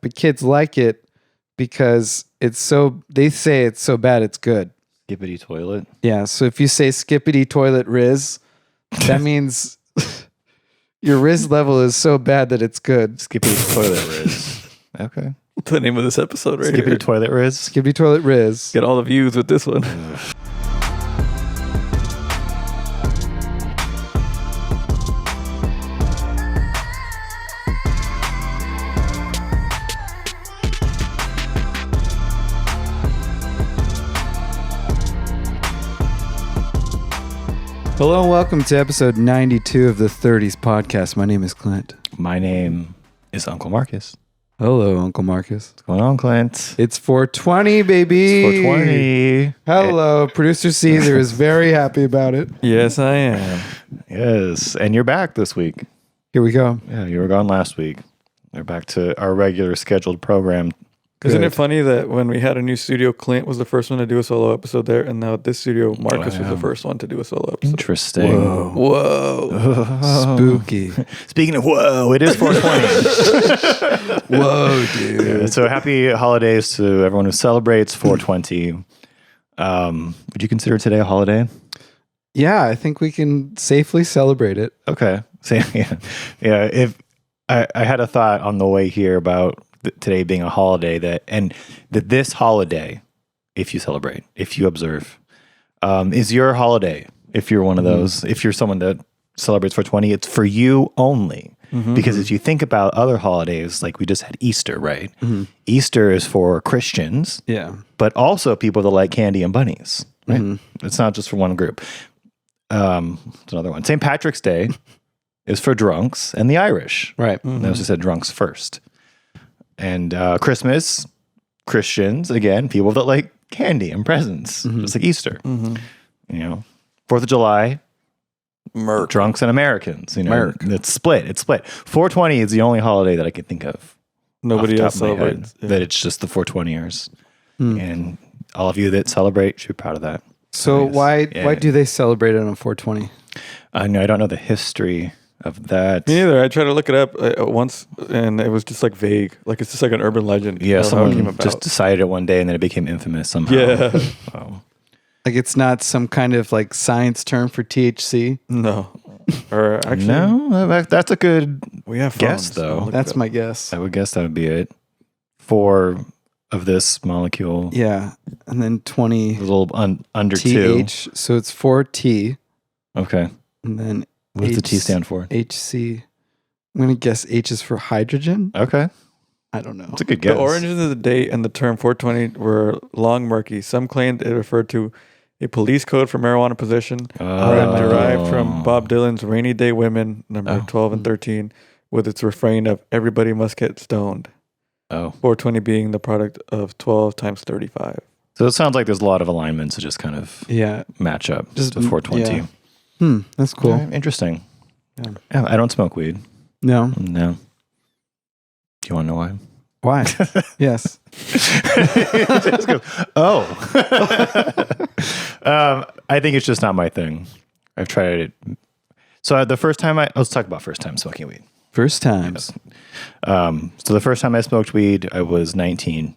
but kids like it because they say it's so bad it's good. Skibidi toilet. Yeah, so if you say Skibidi toilet Rizz, that means your Rizz level is so bad that it's good. Skibidi toilet Rizz. Okay. The name of this episode right Skibidi here. toilet Rizz. Skibidi toilet Rizz. Get all the views with this one. Hello and welcome to episode 92 of the 30s podcast. My name is Clint. My name is Uncle Marcus. Hello, Uncle Marcus. What's going on, Clint? It's 420, baby. It's 420. Hello. Producer Caesar is very happy about it. Yes, I am. Yes. And you're back this week. Here we go. Yeah, you were gone last week. We're back to our regular scheduled program. Isn't it funny that when we had a new studio, Clint was the first one to do a solo episode there, and now this studio, Marcus was the first one to do a solo episode. Interesting. Whoa. Spooky. Speaking of whoa, it is 420. Whoa, dude. Yeah, so happy holidays to everyone who celebrates 420. Would you consider today a holiday? Yeah, I think we can safely celebrate it. Okay. So, yeah. If I had a thought on the way here about today being a holiday that this holiday, if you celebrate, if you observe, is your holiday. If you're one of those, if you're someone that celebrates 420, it's for you only. Because if you think about other holidays, like we just had Easter, right? Easter is for Christians, but also people that like candy and bunnies, right? It's not just for one group. It's another one. St. Patrick's Day is for drunks and the Irish, right? Notice I said drunks first. And Christmas, Christians, again, people that like candy and presents, just like Easter. You know, 4th of July, drunks and Americans. You know, it's split. 420 is the only holiday that I can think of. Nobody else celebrates. That it's just the 420ers. And all of you that celebrate should be proud of that. So why do they celebrate it on 420? I don't know the history of that. Me neither. I tried to look it up once, and it was just like vague. Like it's just like an urban legend. Yeah, someone came about. just decided it one day, and then it became infamous somehow. Yeah. Like it's not some kind of like science term for THC? No. Or actually, no, that's a good we have guess, phones, though. That's my guess. I would guess that would be it. 4 of this molecule. Yeah. And then 20 A little under TH. 2. So it's 4T. Okay. And then What does the T stand for? HC. I'm going to guess H is for hydrogen. Okay. I don't know. It's a good guess. The origins of the date and the term 420 were long murky. Some claimed it referred to a police code for marijuana possession, derived from Bob Dylan's Rainy Day Women, number 12 and 13, with its refrain of "Everybody must get stoned." 420 being the product of 12 times 35. So it sounds like there's a lot of alignments that just kind of match up Just to 420. Yeah. That's cool. Right, interesting. Yeah, I don't smoke weed. No. Do you want to know why? Why? Yes. Just goes, I think it's just not my thing. I've tried it. So the first time let's talk about first time smoking weed. First times. So the first time I smoked weed, I was 19.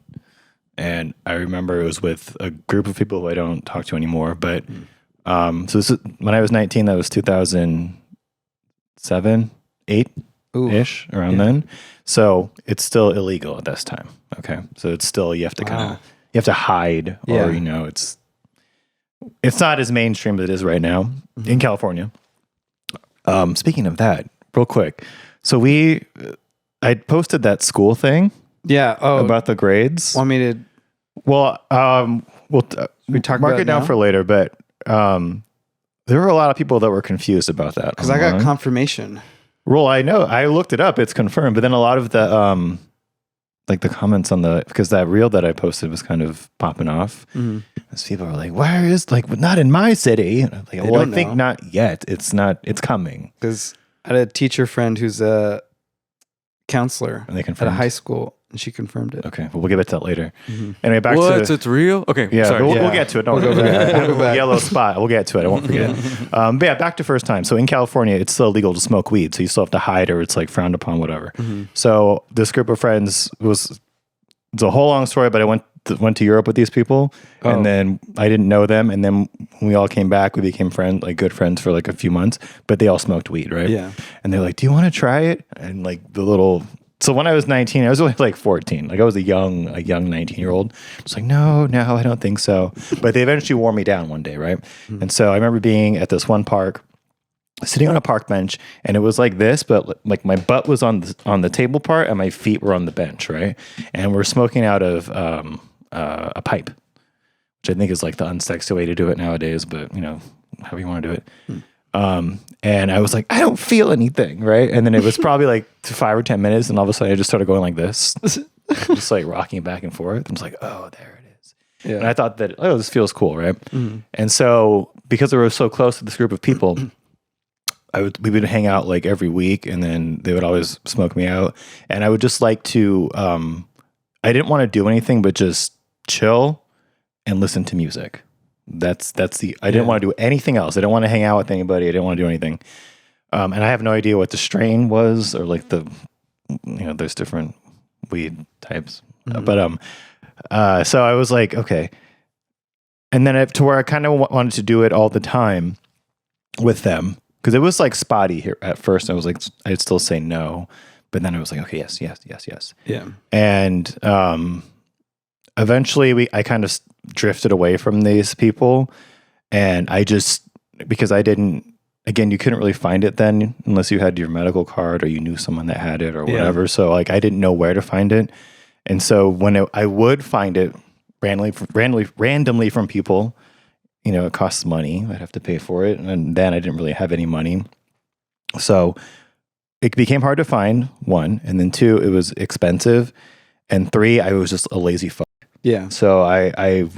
And I remember it was with a group of people who I don't talk to anymore. But so this is, when I was 19, that was 2007, 8-ish, around then. So it's still illegal at this time. Okay. So it's still, you have to you have to hide or, it's not as mainstream as it is right now in California. Speaking of that, real quick. So I posted that school thing. Yeah. About the grades. Want me to? Well, we'll we talk mark about it down now? For later, but there were a lot of people that were confused about that. Because I got confirmation. Well, I know. I looked it up. It's confirmed. But then a lot of the like the comments on because that reel that I posted was kind of popping off. As people were like, "Where is not in my city?" And I'm like, well, I think not yet. It's not. It's coming. Because I had a teacher friend who's a counselor and they at a high school. and she confirmed it. Okay, well, we'll get back to that later. Anyway, back What? to It's real? Okay. yeah. Sorry. We'll get to it. Don't worry. go back. I have We'll go a back. yellow spot. We'll get to it. I won't forget. But yeah, back to first time. So in California, it's still illegal to smoke weed, so you still have to hide or it's like frowned upon, whatever. So this group of friends it's a whole long story, but I went to Europe with these people, and then I didn't know them, and then when we all came back, we became good friends for like a few months. But they all smoked weed, right? Yeah. And they're like, "Do you want to try it?" And like so when I was 19, I was only like 14. Like I was a young 19-year-old. It's like, no, I don't think so. But they eventually wore me down one day, right? And so I remember being at this one park, sitting on a park bench, and it was like this, but like my butt was on the table part and my feet were on the bench, right? And we're smoking out of a pipe, which I think is like the unsexy way to do it nowadays, but however you want to do it. And I was like, I don't feel anything, right? And then it was probably like 5 or 10 minutes, and all of a sudden I just started going like this, just like rocking back and forth. I was like, oh, there it is. Yeah. And I thought that, oh, this feels cool, right? And so because we were so close to this group of people, we would hang out like every week, and then they would always smoke me out. And I would just like to, I didn't want to do anything but just chill and listen to music. I didn't want to do anything else. I didn't want to hang out with anybody. I didn't want to do anything. And I have no idea what the strain was, or like there's different weed types. But so I was like, okay. And then to where I kind of wanted to do it all the time with them, because it was like spotty here at first. I was like, I'd still say no, but then I was like, okay, yes. Yeah. And eventually I kind of drifted away from these people, and because I didn't, again, you couldn't really find it then unless you had your medical card or you knew someone that had it or whatever. Yeah. So like I didn't know where to find it. And so when I would find it randomly from people, it costs money. I'd have to pay for it. And then I didn't really have any money. So it became hard to find, 1. And then 2, it was expensive. And 3, I was just a lazy fuck. Yeah. So I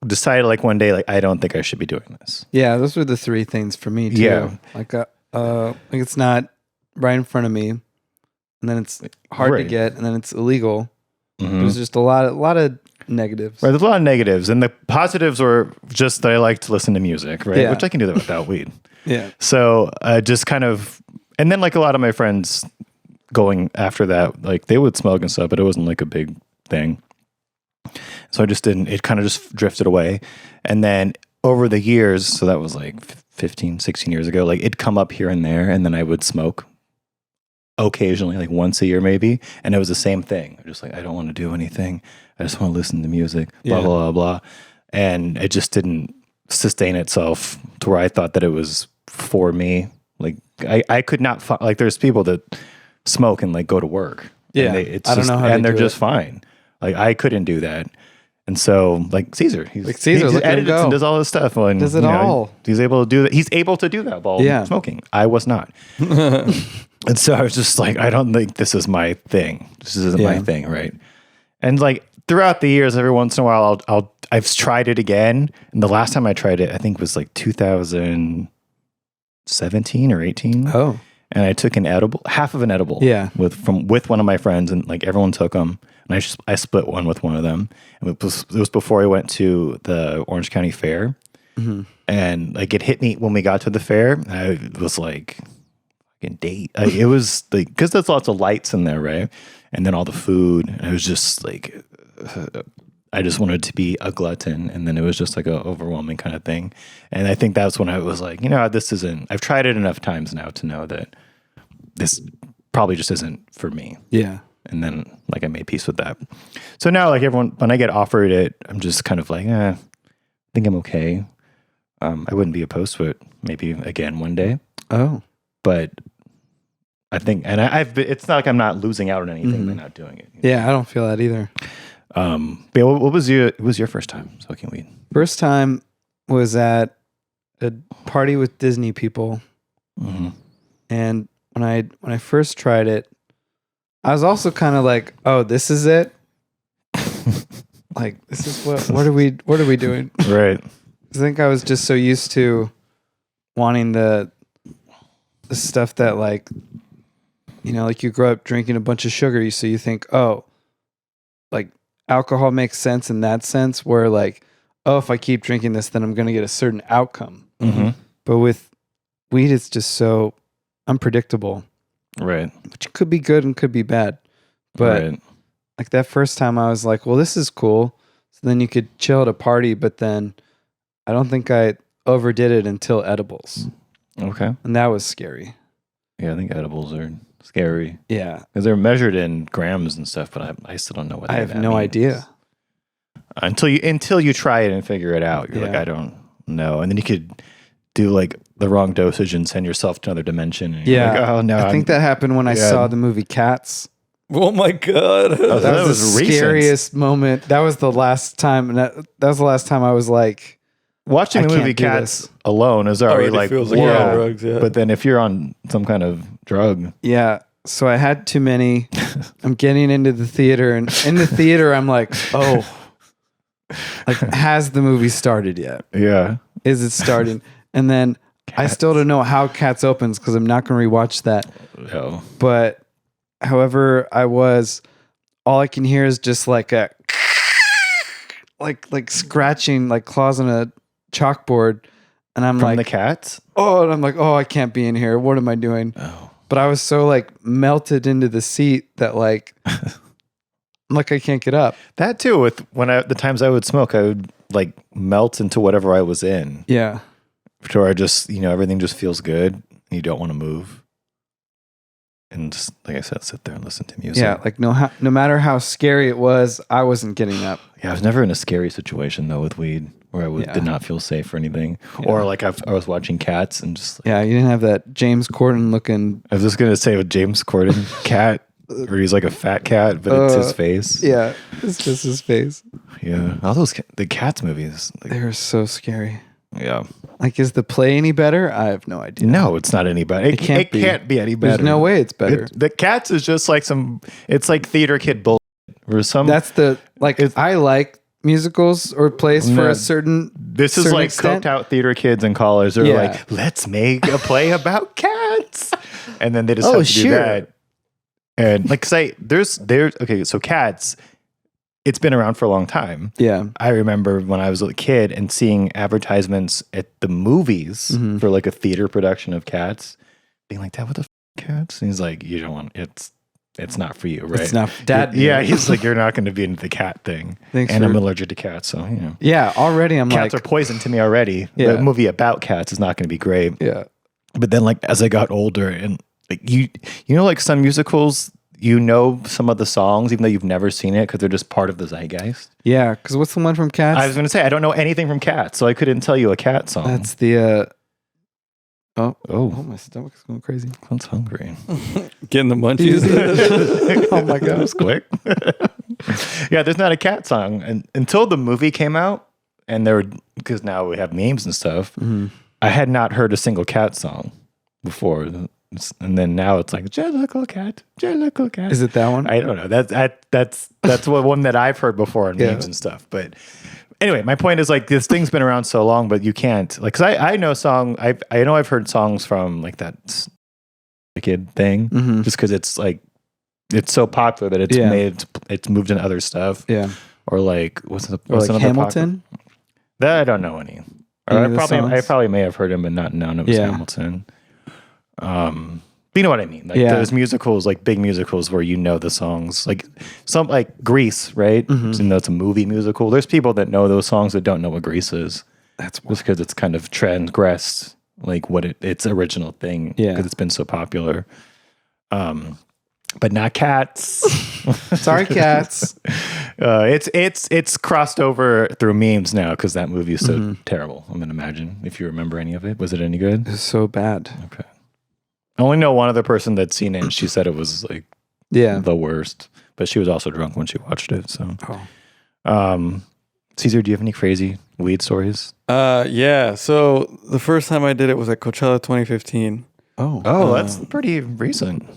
decided like one day, like, I don't think I should be doing this. Yeah. Those were the 3 things for me too. Yeah. Like, it's not right in front of me, and then it's hard to get, and then it's illegal. There's just a lot of negatives. Right. There's a lot of negatives, and the positives were just that I like to listen to music, right? Yeah. Which I can do that without weed. Yeah. So just kind of, and then like a lot of my friends going after that, like they would smoke and stuff, but it wasn't like a big thing. So it kind of just drifted away. And then over the years, so that was like 15, 16 years ago, like it'd come up here and there, and then I would smoke occasionally, like once a year maybe. And it was the same thing. I'm just like, I don't want to do anything. I just want to listen to music, blah, blah, blah, blah. And it just didn't sustain itself to where I thought that it was for me. Like I could not find, like there's people that smoke and like go to work. Yeah. And I don't know how and they're just fine. Like I couldn't do that. And so like Caesar, he edits and does all this stuff. And, does it all. He's able to do that. He's able to do that while smoking. I was not. And so I was just like, I don't think this is my thing. This isn't my thing. Right. And like throughout the years, every once in a while, I've tried it again. And the last time I tried it, I think was like 2017 or 18. Oh. And I took half of an edible. Yeah. With one of my friends, and like everyone took them. And I split one with one of them. And it was before I went to the Orange County Fair. And like it hit me when we got to the fair. I was like, fucking date. It was like, because there's lots of lights in there, right? And then all the food. And it was just like, I just wanted to be a glutton. And then it was just like an overwhelming kind of thing. And I think that's when I was like, I've tried it enough times now to know that this probably just isn't for me. Yeah. And then like I made peace with that. So now like everyone, when I get offered it, I'm just kind of like, I think I'm okay. I wouldn't be opposed to it maybe again one day. Oh. But I think, and it's not like I'm not losing out on anything by not doing it. Yeah, I don't feel that either. But what was your first time smoking weed? First time was at a party with Disney people. And when I first tried it, I was also kind of like, oh, this is it. Like, this is what are we doing? Right. I think I was just so used to wanting the stuff that like, like you grow up drinking a bunch of sugar. So you think, oh, like alcohol makes sense in that sense where like, oh, if I keep drinking this, then I'm going to get a certain outcome. Mm-hmm. But with weed, it's just so unpredictable, Right. which could be good and could be bad. But right. like that first time I was like, well, this is cool. So then you could chill at a party, but then I don't think I overdid it until edibles. Okay. And that was scary. Yeah, I think edibles are scary. Yeah. Because they're measured in grams and stuff, but I still don't know what I that have no means. idea. Until you try it and figure it out. You're like, I don't know. And then you could do like the wrong dosage and send yourself to another dimension. And you're like, oh no. I think that happened when I saw the movie Cats. Oh my god. That was the scariest moment. That was the last time. And that was the last time I was like, watching the I movie can't do Cats this. alone is already like, feels whoa. like drugs, yeah. But then if you're on some kind of drug, yeah. So I had too many. I'm getting into the theater, and in the theater, I'm like, oh, like, has the movie started yet? yeah. Is it starting? And then I still don't know how Cats opens because I'm not going to rewatch that. Oh. But however I was, all I can hear is just like a like scratching, like claws on a chalkboard, and I'm From like, the cats? oh, and I'm like, oh, I can't be in here. What am I doing? Oh. But I was so like melted into the seat that like I'm like I can't get up. That too, with the times I would smoke, I would like melt into whatever I was in. Yeah. To where I just, everything just feels good and you don't want to move. And just, like I said, sit there and listen to music. Yeah, like no matter how scary it was, I wasn't getting up. Yeah, I was never in a scary situation though with weed where I did not feel safe or anything. Yeah. Or like I was watching Cats and just like, yeah, you didn't have that James Corden looking. I was just gonna say with James Corden cat, where he's like a fat cat, but it's his face. Yeah, it's just his face. Yeah, all those the Cats movies, like, They're so scary. Yeah, like is the play any better? I have no idea. No, it's not any better. It can't be any better. There's no way it's better. The Cats is just like it's like theater kid bullshit. Or some. That's I like musicals or plays for a certain. This is like coked out theater kids in college. They're like, let's make a play about cats, and then they just have to do that. And like, say, there's okay, so Cats. It's been around for a long time. Yeah. I remember when I was a kid and seeing advertisements at the movies for like a theater production of Cats, being like, Dad, what the f*** Cats? And he's like, you don't want it's not for you, right? It's not Dad. Yeah, he's like, you're not going to be into the cat thing. And I'm allergic to cats, so Yeah, already I'm cats are poison to me already. Yeah. The movie about cats is not going to be great. Yeah. But then like as I got older and like like some musicals, some of the songs, even though you've never seen it because they're just part of the zeitgeist. Yeah, because what's the one from Cats? I was going to say, I don't know anything from Cats, so I couldn't tell you a cat song. That's the, Oh, my stomach's going crazy. Clint's hungry. Getting the munchies. Oh my God. That was quick. Yeah, there's not a cat song. And until the movie came out, and because now we have memes and stuff, I had not heard a single cat song before. And then now it's like Jellicle Cat. Is it that one? I don't know. That's one that I've heard before in memes and stuff. But anyway, my point is like this thing's been around so long, but you can't like because I know I know I've heard songs from like that kid thing just because it's like it's so popular that it's moved into other stuff. Yeah. Or like what's like another Hamilton? That I don't know any. Or I probably may have heard him, but none of his Hamilton. But you know what I mean? Like those musicals, like big musicals where the songs, like some like Grease, right? Even though it's a movie musical, there's people that know those songs that don't know what Grease is. That's just because it's kind of transgressed like what its original thing. Yeah, because it's been so popular. But not Cats. Sorry, Cats. It's crossed over through memes now because that movie is so terrible. I'm gonna imagine if you remember any of it. Was it any good? It was so bad. Okay. I only know one other person that's seen it, and she said it was like the worst. But she was also drunk when she watched it. So, Caesar, do you have any crazy weed stories? Yeah. So the first time I did it was at Coachella 2015. Oh, that's pretty recent.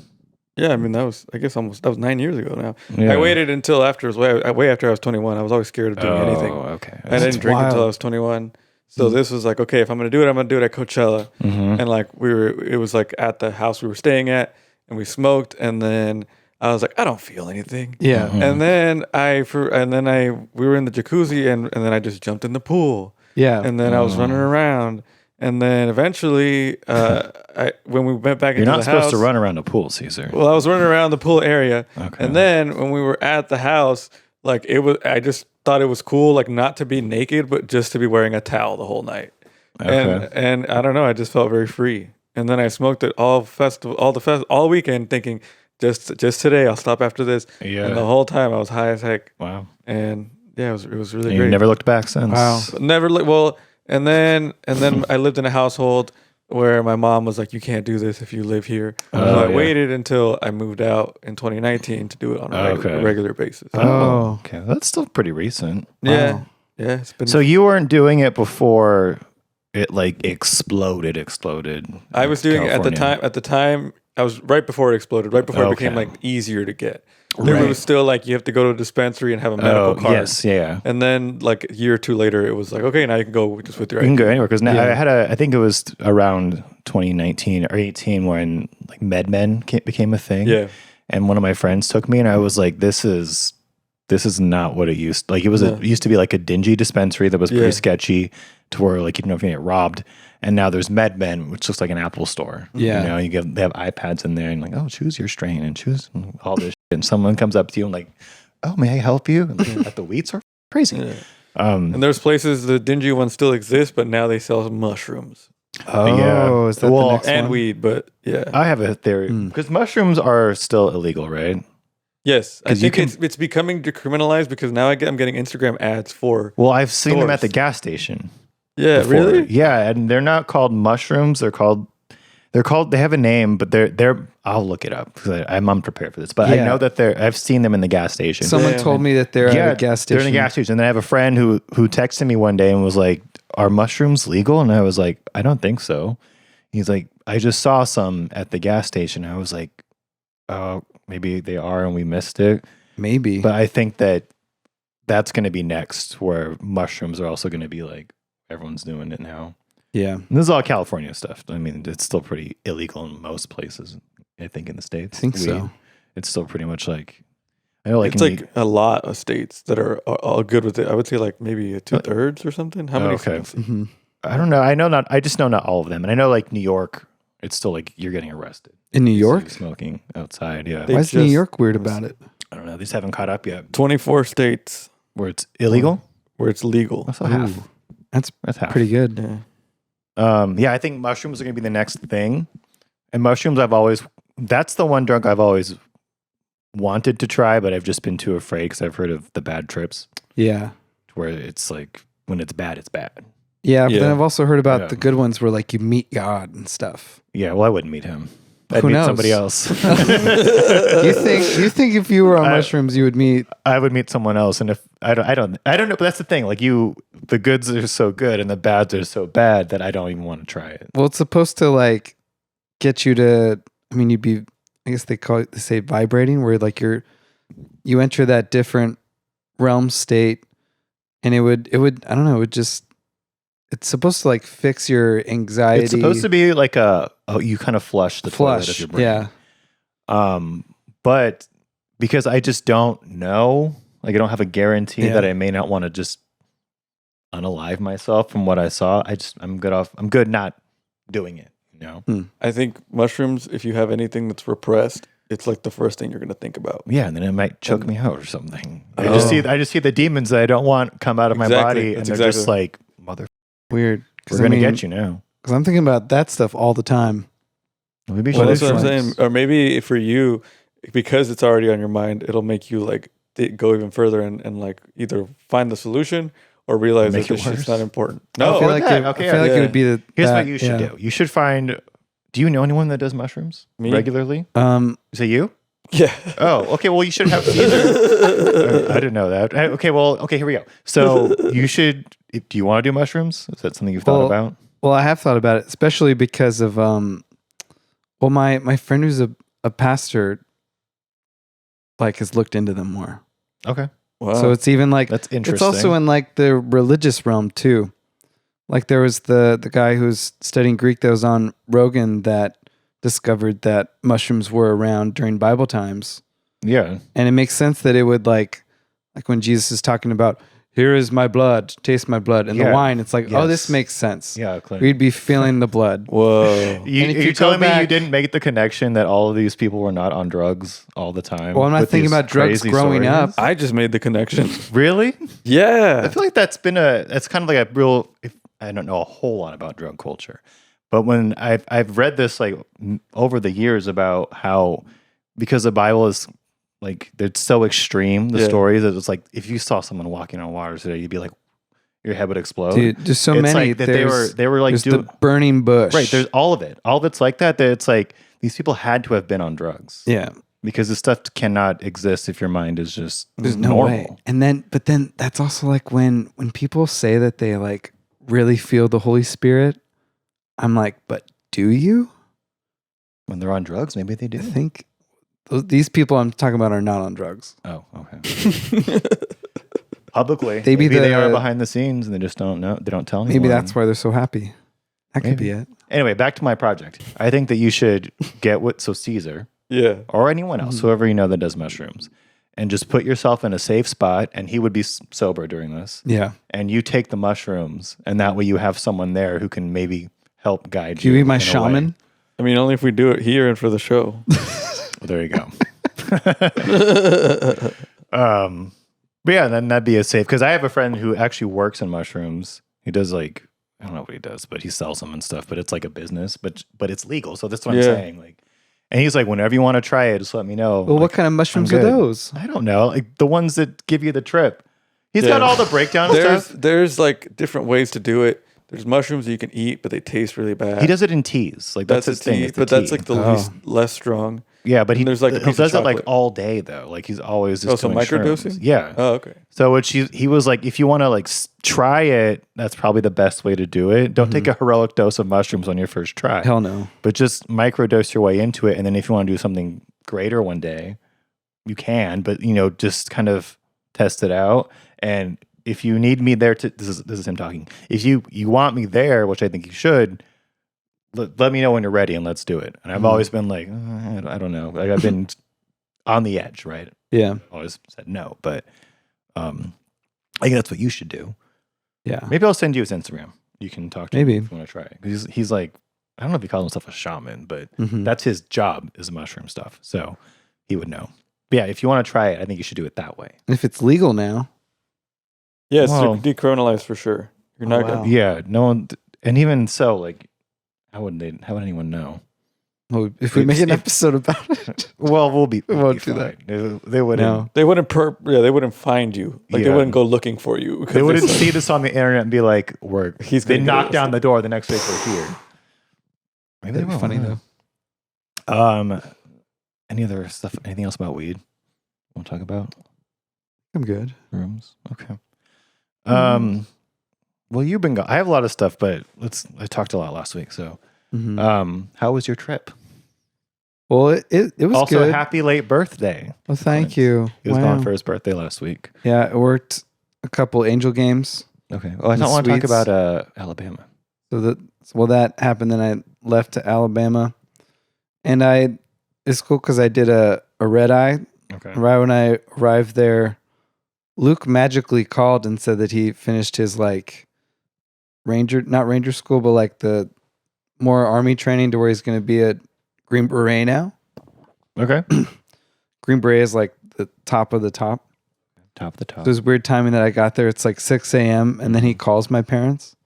Yeah, I mean that was 9 years ago now. Yeah. I waited until after way after I was 21. I was always scared of doing anything. Okay. I didn't drink until I was 21. So this was like, okay, if I'm gonna do it, I'm gonna do it at Coachella. And like it was like at the house we were staying at, and we smoked, and then I was like, I don't feel anything. Yeah. And then we were in the jacuzzi and then I just jumped in the pool. Yeah. And then I was running around. And then eventually, when we went back You're into not the supposed house, to run around a pool, Caesar. well, I was running around the pool area. Okay. And then when we were at the house, like I just thought it was cool, like not to be naked, but just to be wearing a towel the whole night. Okay. And I don't know, I just felt very free. And then I smoked it all weekend, thinking just today I'll stop after this. Yeah. And the whole time I was high as heck. Wow. And yeah, it was really And great. you never looked back since. Wow. Never well, and then I lived in a household where my mom was like, "You can't do this if you live here." So I waited until I moved out in 2019 to do it on a regular basis. Oh. Okay. That's still pretty recent. Yeah, Wow. yeah. It's been. So you weren't doing it before it like exploded. I was doing it at the time. At the time, I was right before it exploded. Right before it became Okay. like easier to get. There was still like you have to go to a dispensary and have a medical card. Yes, yeah. And then like a year or two later, it was like, okay, now you can go just with your You can ID. go anywhere because now I think it was around 2019 or 18 when like MedMen became a thing. Yeah. And one of my friends took me and I was like, this is not what it used. Like it used to be like a dingy dispensary that was pretty sketchy to where like you don't know if you get robbed. And now there's MedMen, which looks like an Apple store. Yeah. You know, they have iPads in there and like, oh, choose your strain and choose all this shit. And someone comes up to you and like, oh, may I help you? And at the weed store? Crazy. Yeah. And there's places, the dingy ones still exist, but now they sell mushrooms. Oh, is that the next and one? weed, but yeah. I have a theory because mushrooms are still illegal, right? Yes, I 'Cause you think it's becoming decriminalized because now I'm getting Instagram ads for. Well, I've seen them at stores. the gas station. Yeah, before. really? Yeah, and they're not called mushrooms. They have a name, but they're. I'll look it up because I'm unprepared for this. But I know that I've seen them in the gas station. Someone told me that they're at a gas station. They're in a gas station. And I have a friend who texted me one day and was like, "Are mushrooms legal?" And I was like, "I don't think so." He's like, "I just saw some at the gas station." I was like, "Oh, maybe they are, and we missed it." Maybe. But I think that's going to be next, where mushrooms are also going to be like everyone's doing it now. Yeah. And this is all California stuff. I mean, it's still pretty illegal in most places. I think in the States. I think so. It's still pretty much like, I know, like It's like a lot of states that are all good with it. I would say like maybe 2/3 or something. How many? Okay. Mm-hmm. I don't know. I just know not all of them. And I know like New York, it's still like you're getting arrested. In New York? Smoking outside. Yeah. Why is New York weird about it? I don't know. They just haven't caught up yet. 24 states Where it's illegal? where it's legal. That's a half. That's half. pretty good. Yeah. Yeah, I think mushrooms are going to be the next thing. And mushrooms, that's the one drug I've always wanted to try, but I've just been too afraid because I've heard of the bad trips Yeah. where it's like, when it's bad, it's bad. Yeah, but Yeah. then I've also heard about the good ones where like you meet God and stuff. Yeah, well, I wouldn't meet him. I'd Who meet knows? somebody else. You think if you were on mushrooms you would meet I would meet someone else. And if I don't know, but that's the thing. Like the goods are so good and the bads are so bad that I don't even want to try it. well, it's supposed to like get you to you'd be I guess they say vibrating where like you enter that different realm state and it would I don't know, it's supposed to like fix your anxiety. It's supposed to be like you kind of flush the toilet of your brain. Yeah. But because I just don't know, like I don't have a guarantee that I may not want to just unalive myself from what I saw. I'm good not doing it, you know? I think mushrooms, if you have anything that's repressed, it's like the first thing you're going to think about. Yeah, and then it might choke me out or something. I just see the demons that I don't want come out of my body, and they're just like, mother, Weird. we're gonna get you now. Because I'm thinking about that stuff all the time. Maybe Well, that's what I'm Mushrooms. saying. Or maybe for you, because it's already on your mind, it'll make you like go even further and like either find the solution or realize Make that it this shit's worse? not important. I No, feel like that. it, Okay, I feel like yeah. it would be the. Here's that, what you should do. You should find. Do you know anyone that does mushrooms Me? regularly? Is it you? yeah. Oh, okay. Well, you should have Caesar. I didn't know that. Okay. Here we go. So you should. Do you want to do mushrooms? Is that something you've thought about? Well, I have thought about it, especially because of my friend who's a pastor, like has looked into them more. Okay. Wow. So it's even like That's it's interesting. also in like the religious realm too. Like there was the guy who's studying Greek that was on Rogan that discovered that mushrooms were around during Bible times. Yeah. And it makes sense that it would like when Jesus is talking about, here is my blood, taste my blood. And the wine, it's like, oh, this makes sense. Yeah, Clint. We'd be feeling the blood. Whoa. You're telling me you didn't make the connection that all of these people were not on drugs all the time? Well, I'm not thinking about drugs growing up. I just made the connection. Really? Yeah. I feel like that's kind of like a real, I don't know a whole lot about drug culture, but when I've read this like over the years about how, because the Bible is like, it's so extreme, the stories, that it's like, if you saw someone walking on water today, you'd be like, your head would explode. Dude, there's so many. Like that they were like the burning bush. Right. There's all of it. All of it's like that it's like, these people had to have been on drugs. Yeah. Because this stuff cannot exist if your mind is just There's normal. no way. And then that's also like when people say that they like really feel the Holy Spirit, I'm like, but do you? When they're on drugs, maybe they do. I think these people I'm talking about are not on drugs. Oh, okay. Publicly, maybe they are behind the scenes and they just don't know. They don't tell anyone. Maybe that's why they're so happy. That could be it. Anyway, back to my project. I think that you should get Caesar, or anyone else, whoever you know that does mushrooms, and just put yourself in a safe spot, and he would be sober during this. Yeah. And you take the mushrooms, and that way you have someone there who can maybe help guide you. You be my shaman? I mean, only if we do it here and for the show. Well, there you go. But yeah, then that'd be a safe, because I have a friend who actually works in mushrooms. He does like, I don't know what he does, but he sells them and stuff, but it's like a business, but it's legal. So that's what I'm saying. Like, and he's like, whenever you want to try it, just let me know. Well, like, what kind of mushrooms are those? I don't know. Like the ones that give you the trip. He's got all the breakdown stuff. There's like different ways to do it. There's mushrooms that you can eat, but they taste really bad. He does it in teas. Like that's his thing. But that's like the less strong. Yeah, but he does like he does it like all day though. Like he's always just doing microdosing. Yeah. Oh, okay. So he was like, if you want to like try it, that's probably the best way to do it. Don't take a heroic dose of mushrooms on your first try. Hell no. But just microdose your way into it, and then if you want to do something greater one day, you can. But just kind of test it out. And if you need me there to, this is him talking. If you want me there, which I think you should, let me know when you're ready and let's do it. And I've always been like, I don't know. Like I've been on the edge, right? Yeah. Always said no, but I think that's what you should do. Yeah. Maybe I'll send you his Instagram. You can talk to him if you want to try it. Because he's like, I don't know if he calls himself a shaman, but that's his job is mushroom stuff. So he would know. But yeah, if you want to try it, I think you should do it that way. And if it's legal now. Yeah, it's decriminalized for sure. You're not wow. gonna. Yeah, no one, and even so, like, how would anyone know? Well, if we make an episode about it, well, we won't do fine. They wouldn't. No. They wouldn't. They wouldn't find you. Like they wouldn't go looking for you. They wouldn't see this on the internet and be like, they knock down the door the next week we're here. Maybe that'd be funny though. Any other stuff? Anything else about weed? Want to talk about? I'm good. Rooms. Okay. Well, you've been I have a lot of stuff, but I talked a lot last week. So, how was your trip? Well, it was also good. Happy late birthday. Well, thank you. He was gone for his birthday last week. Yeah, I worked a couple Angel games. Okay. Well, I don't want to talk about Alabama. So that happened. Then I left to Alabama, and it's cool because I did a red eye. Okay. Right when I arrived there, Luke magically called and said that he finished his like not ranger school, but like the more army training to where he's going to be a Green Beret now. Okay. Green Beret is like the top of the top. Top of the top. So it was weird timing that I got there. It's like 6 a.m. and then he calls my parents.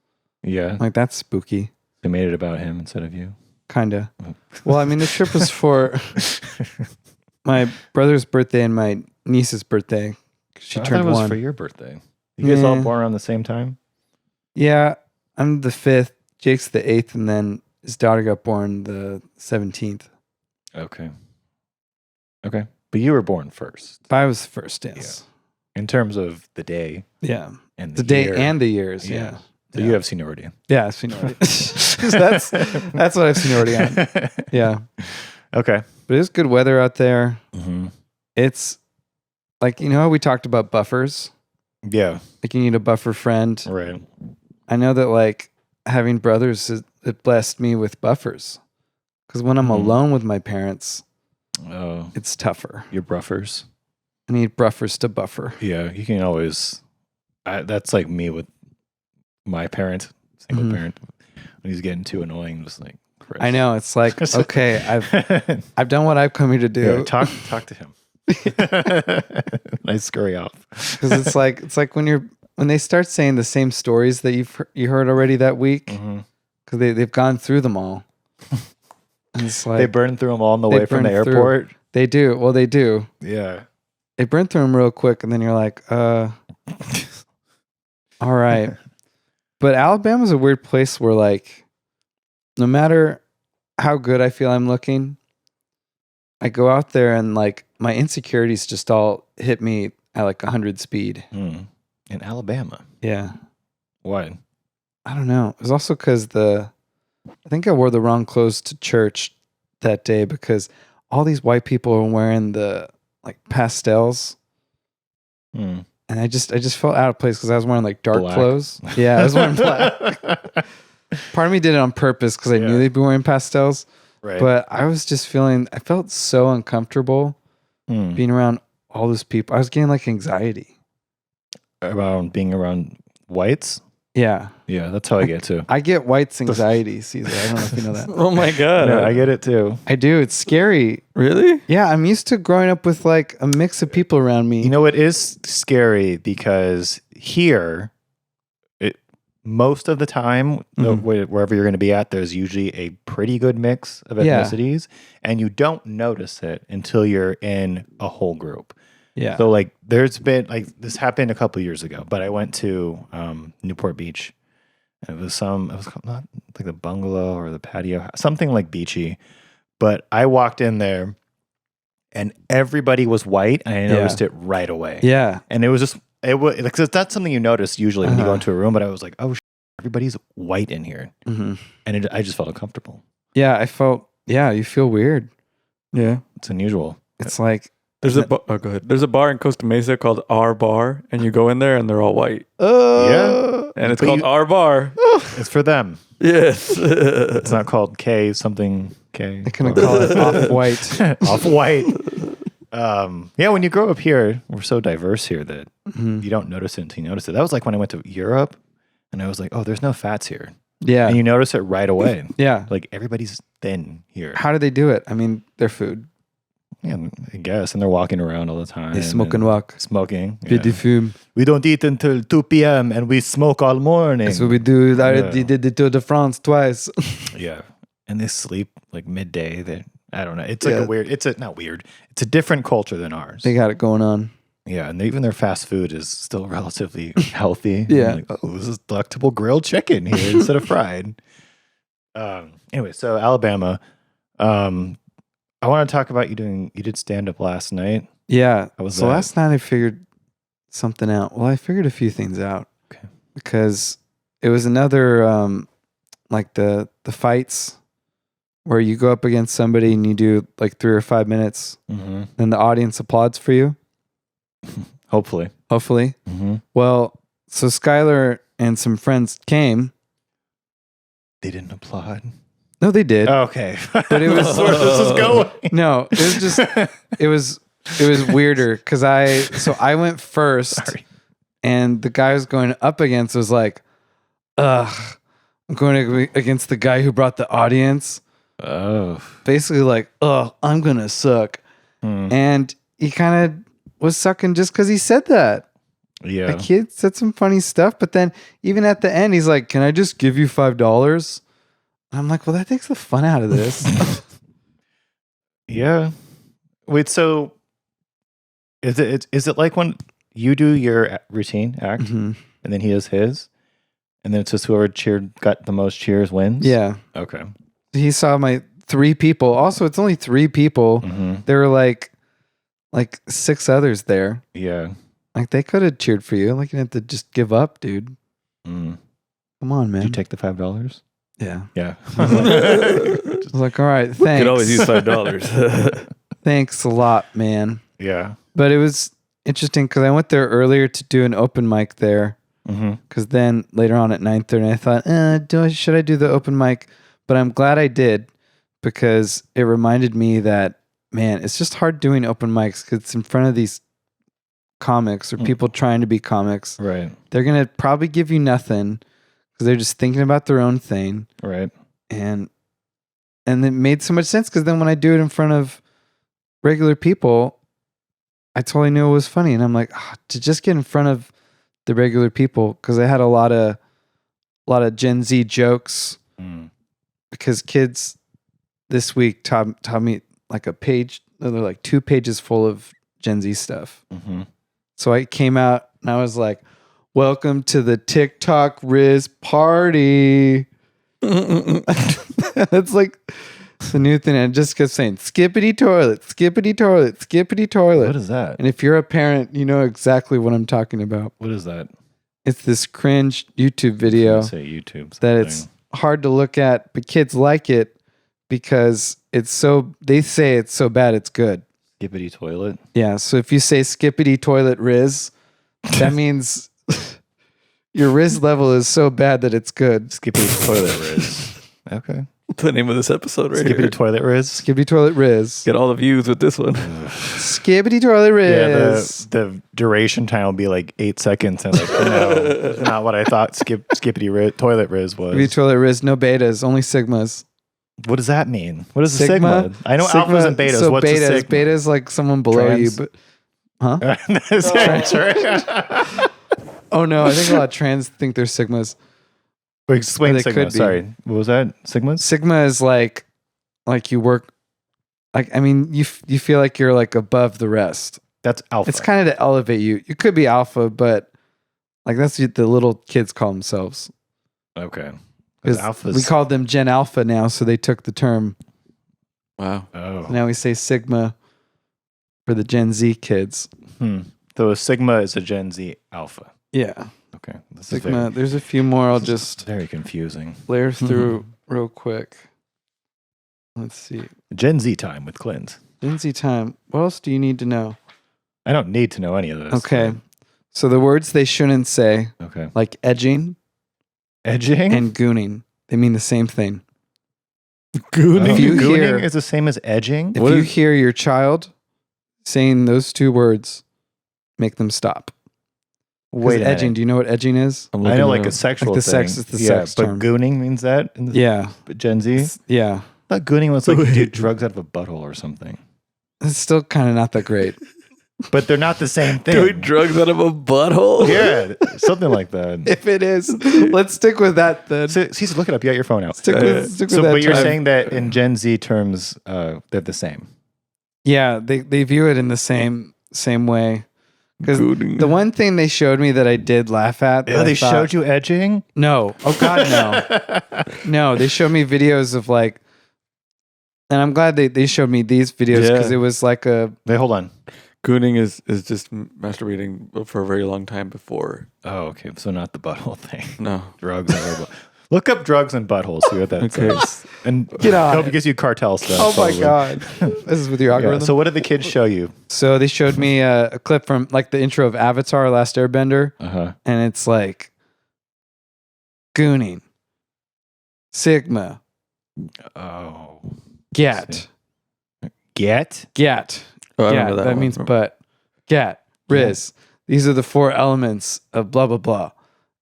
Yeah. I'm like, that's spooky. They made it about him instead of you. Kinda. Well, I mean, the trip was for my brother's birthday and my niece's birthday. She turned 1. It was for your birthday. You guys all born around the same time? Yeah, I'm the 5th. Jake's the 8th, and then his daughter got born the 17th. Okay. But you were born first. I was first, yes. Yeah. In terms of the day. Yeah. And the day and the years, yeah. So you have seniority. Yeah, seniority. that's what I have seniority on. Yeah. Okay. But it was good weather out there. Mm-hmm. It's like, how we talked about buffers? Yeah. Like you need a buffer friend. Right. I know that like having brothers, it blessed me with buffers. Because when I'm alone with my parents, Oh, it's tougher. your buffers. I need buffers to buffer. Yeah, you can always. That's like me with my parent, single parent. When he's getting too annoying, just like Chris. I know. It's like, okay, I've done what I've come here to do. Yeah, talk to him. I scurry off Because it's like when they start saying the same stories that you heard already that week, because they've gone through them all. And it's like they burn through them all on the way from the airport. They do. Well, they do. Yeah. They burn through them real quick, and then you're like, all right. But Alabama's a weird place where, like, no matter how good I feel I'm looking, I go out there and, like, my insecurities just all hit me at, like, 100 speed. In Alabama? Yeah. Why? I don't know. It was also because I think I wore the wrong clothes to church that day because all these white people were wearing the, like, pastels. And I just felt out of place because I was wearing like dark clothes. Yeah, I was wearing black. Part of me did it on purpose because I knew they'd be wearing pastels. Right. But I was just I felt so uncomfortable being around all those people. I was getting like anxiety. About being around whites? Yeah. Yeah, that's how I get too. I get whites anxiety, Caesar. I don't know if you know that. Oh my God. Yeah, I get it too. I do. It's scary. Really? Yeah, I'm used to growing up with like a mix of people around me. You know, it is scary because here, most of the time, wherever you're going to be at, there's usually a pretty good mix of ethnicities, and you don't notice it until you're in a whole group. Yeah. So like there's been like this happened a couple of years ago, but I went to Newport Beach. It was not like the bungalow or the patio, something like beachy. But I walked in there and everybody was white and I noticed it right away. Yeah. And it was because that's something you notice usually when you go into a room, but I was like, oh, everybody's white in here. And I just felt uncomfortable. Yeah, you feel weird. Yeah. It's unusual. It's like, go ahead. There's a bar in Costa Mesa called Our Bar, and you go in there and they're all white. Yeah. And it's called Our Bar. It's for them. Yes. It's not called K something K. They couldn't call it off-white. Off-white. Yeah, when you grow up here, we're so diverse here that you don't notice it until you notice it. That was like when I went to Europe and I was like, oh, there's no fats here. Yeah. And you notice it right away. Yeah. Like everybody's thin here. How do they do it? I mean, their food. Yeah, I guess. And they're walking around all the time. They smoke and walk. Smoking. Petit fume. We don't eat until 2 p.m. and we smoke all morning. That's what we do. I already did the Tour de France twice. Yeah. And they sleep like midday. I don't know. It's like not weird. It's a different culture than ours. They got it going on. Yeah. And even their fast food is still relatively healthy. Yeah. Like, oh, this is delectable grilled chicken here instead of fried. Anyway, so Alabama. I want to talk about you did stand up last night. Yeah. So last night I figured something out. Well, I figured a few things out. Okay. Because it was another, like the fights where you go up against somebody and you do like 3 or 5 minutes and the audience applauds for you. Hopefully. Well, so Skylar and some friends came. They didn't applaud. No, they did. Okay. But it was where this is going. No, it was just it was weirder because I went first. Sorry. And the guy I was going up against was like, ugh, I'm going against the guy who brought the audience. Oh. Basically like, ugh, I'm gonna suck. And he kind of was sucking just because he said that. Yeah. Like he said some funny stuff, but then even at the end, he's like, can I just give you $5? I'm like, well, that takes the fun out of this. Yeah. Wait, so is it like when you do your routine act and then he does his, and then it's just whoever got the most cheers wins? Yeah. Okay. He saw my 3 people. Also, it's only 3 people. There were like 6 others there. Yeah. Like they could have cheered for you. Like you didn't have to just give up, dude. Come on, man. Did you take the $5? Yeah. Yeah. I was like, all right, thanks. Could always use $5. Thanks a lot, man. Yeah. But it was interesting because I went there earlier to do an open mic there. Because then later on at 9:30, I thought, should I do the open mic? But I'm glad I did because it reminded me that man, it's just hard doing open mics because it's in front of these comics or people trying to be comics. Right. They're going to probably give you nothing because they're just thinking about their own thing. Right. And it made so much sense because then when I do it in front of regular people, I totally knew it was funny. And I'm like, to just get in front of the regular people, because I had a lot of Gen Z jokes because kids this week taught me like a page. They're like 2 pages full of Gen Z stuff. Mm-hmm. So I came out and I was like, welcome to the TikTok Rizz party. That's like the new thing. And I just kept saying, Skibidi toilet, Skibidi toilet, Skibidi toilet. What is that? And if you're a parent, you know exactly what I'm talking about. What is that? It's this cringe YouTube video Say YouTube that it's hard to look at, but kids like it because they say it's so bad it's good. Skibidi toilet? Yeah, so if you say Skibidi toilet Rizz, that means your Rizz level is so bad that it's good. Skibidi toilet Rizz. Okay. The name of this episode right Skibidi here. toilet Rizz? Skibidi toilet Rizz. Get all the views with this one. Skibidi toilet Rizz. Yeah, the duration time will be like 8 seconds. And like, no, not what I thought Skibidi toilet Rizz was. Skibidi toilet Rizz, no betas, only sigmas. What does that mean? What is a sigma? I know alphas and betas. So What's betas, a sigma? Beta is like someone below Trans? you, but Huh? oh no, I think a lot of trans think they're sigmas. Explain They sigma. could be. Sorry. What was that? Sigmas? Sigma is like you work, like, I mean, you feel like you're like above the rest. That's alpha. It's kind of to elevate you. You could be alpha, but like that's what the little kids call themselves. Okay. Because we call them Gen Alpha now, so they took the term. Wow. Oh. So now we say Sigma for the Gen Z kids. So a sigma is a Gen Z alpha. Yeah. Okay. This Sigma. is There's a few more. I'll just very confusing. flare through real quick. Let's see. Gen Z time with Clint. Gen Z time. What else do you need to know? I don't need to know any of this. Okay. So the words they shouldn't say, Okay. like edging Edging? and gooning, they mean the same thing. Gooning? If you Gooning hear- is the same as edging? If you hear your child saying those 2 words, make them stop. Wait a edging. minute. Do you know what edging is? I'm I know looking like it a up. sexual Like the thing. sex- it's the sex but term. gooning means that? In the, Yeah. Gen Z? Yeah. I thought gooning was like you do drugs out of a butthole or something. It's still kind of not that great. But they're not the same thing. Doing drugs out of a butthole? Yeah, something like that. If it is, let's stick with that then. Caesar, look it up. You got your phone out. Stick with So, that. but you're term. saying that in Gen Z terms, they're the same. Yeah, they view it in the same way. Because Gooning. the one thing they showed me that I did laugh at. Yeah, they showed you edging? No. Oh God, no. No, they showed me videos of like, and I'm glad they showed me these videos because Yeah. it was like a. Wait, hold on. Gooning is just masturbating for a very long time before. Oh, okay. So not the butthole thing. No. Drugs and look up drugs and buttholes. See what that Okay. says. And Get on hope it. it gives you cartel stuff. Oh my probably. God. This is with your Yeah. algorithm. So what did the kids show you? So they showed me a clip from like the intro of Avatar: Last Airbender, and it's like gooning, sigma, Oh. get, Get? Oh, I yeah, remember that that one means from- but, get, Rizz. These are the 4 elements of blah blah blah,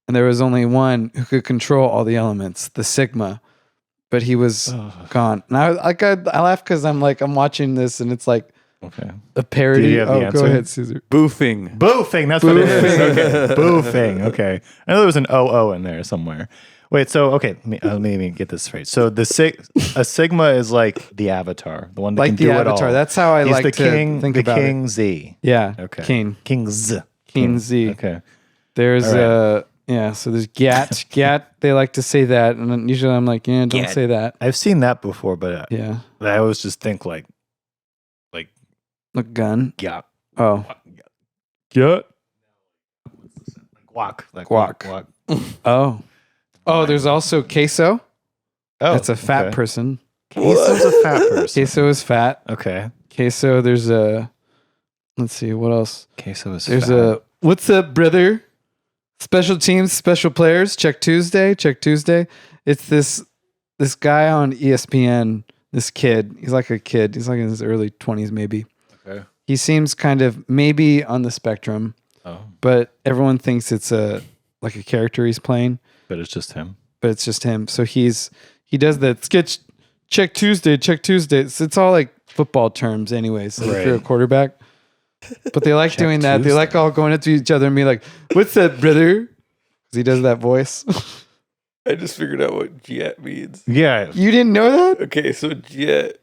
and there was only one who could control all the elements, the sigma, but he was gone. And I laugh because I'm watching this and it's like Okay. a parody. Do you have the Oh, answer? go ahead, Caesar. Boofing. Boofing. That's what it is. Okay. Boofing. Okay. I know there was an OO in there somewhere. Wait, so okay, let me get this straight. So a sigma is like the avatar, the one that Like can the do Avatar. it all. That's how I He's like the to king, think the about King it. Z. Yeah. Okay. King. King Z. King Z. Okay. There's All right. so there's gat. Gat, they like to say that. And then usually I'm like, yeah, don't Gat. say that. I've seen that before, but Yeah. I always just think like A gun. yeah, Oh. Yeah. guac, like Guac. Oh. Oh, there's also queso. Oh, That's a fat okay. person. Queso's a fat person. Queso is fat. Okay. Queso, there's a let's see, what else? Queso is There's fat. a what's up, brother? Special teams, special players, check Tuesday. It's this guy on ESPN this kid. He's like a kid. He's like in his early 20s, maybe. Okay. He seems kind of maybe on the spectrum, but everyone thinks it's like a character he's playing. But it's just him. So he does that sketch check Tuesday. It's all like football terms anyways. If you're a quarterback. But they like doing that. Tuesday. They like all going up to each other and be like, "What's that, brother?" Because he does that voice. I just figured out what Giat means. Yeah. You didn't know that? Okay, so Giat,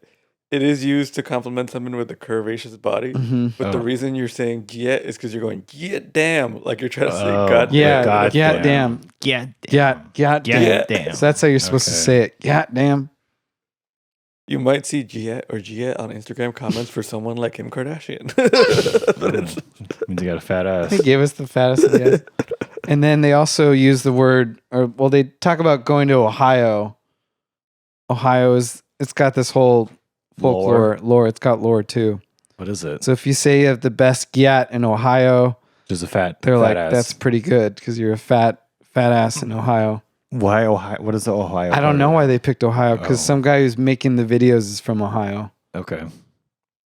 it is used to compliment someone with a curvaceous body. Mm-hmm. But the reason you're saying Giat is because you're going, Giat damn. Like you're trying to say, God damn. Giat damn. Giat damn. So that's how you're supposed to say it. Giat damn. You might see Giat or Giat on Instagram comments for someone like Kim Kardashian. But means you got a fat ass. They gave us the fattest of the ass. And then they also use the word, they talk about going to Ohio. It's got this whole folklore lore. It's got lore too. What is it? So if you say you have the best gyat in Ohio, just a fat, they're fat like, ass. That's pretty good because you're a fat ass in Ohio. Why Ohio? What is the Ohio? I don't know why they picked Ohio because some guy who's making the videos is from Ohio. Okay.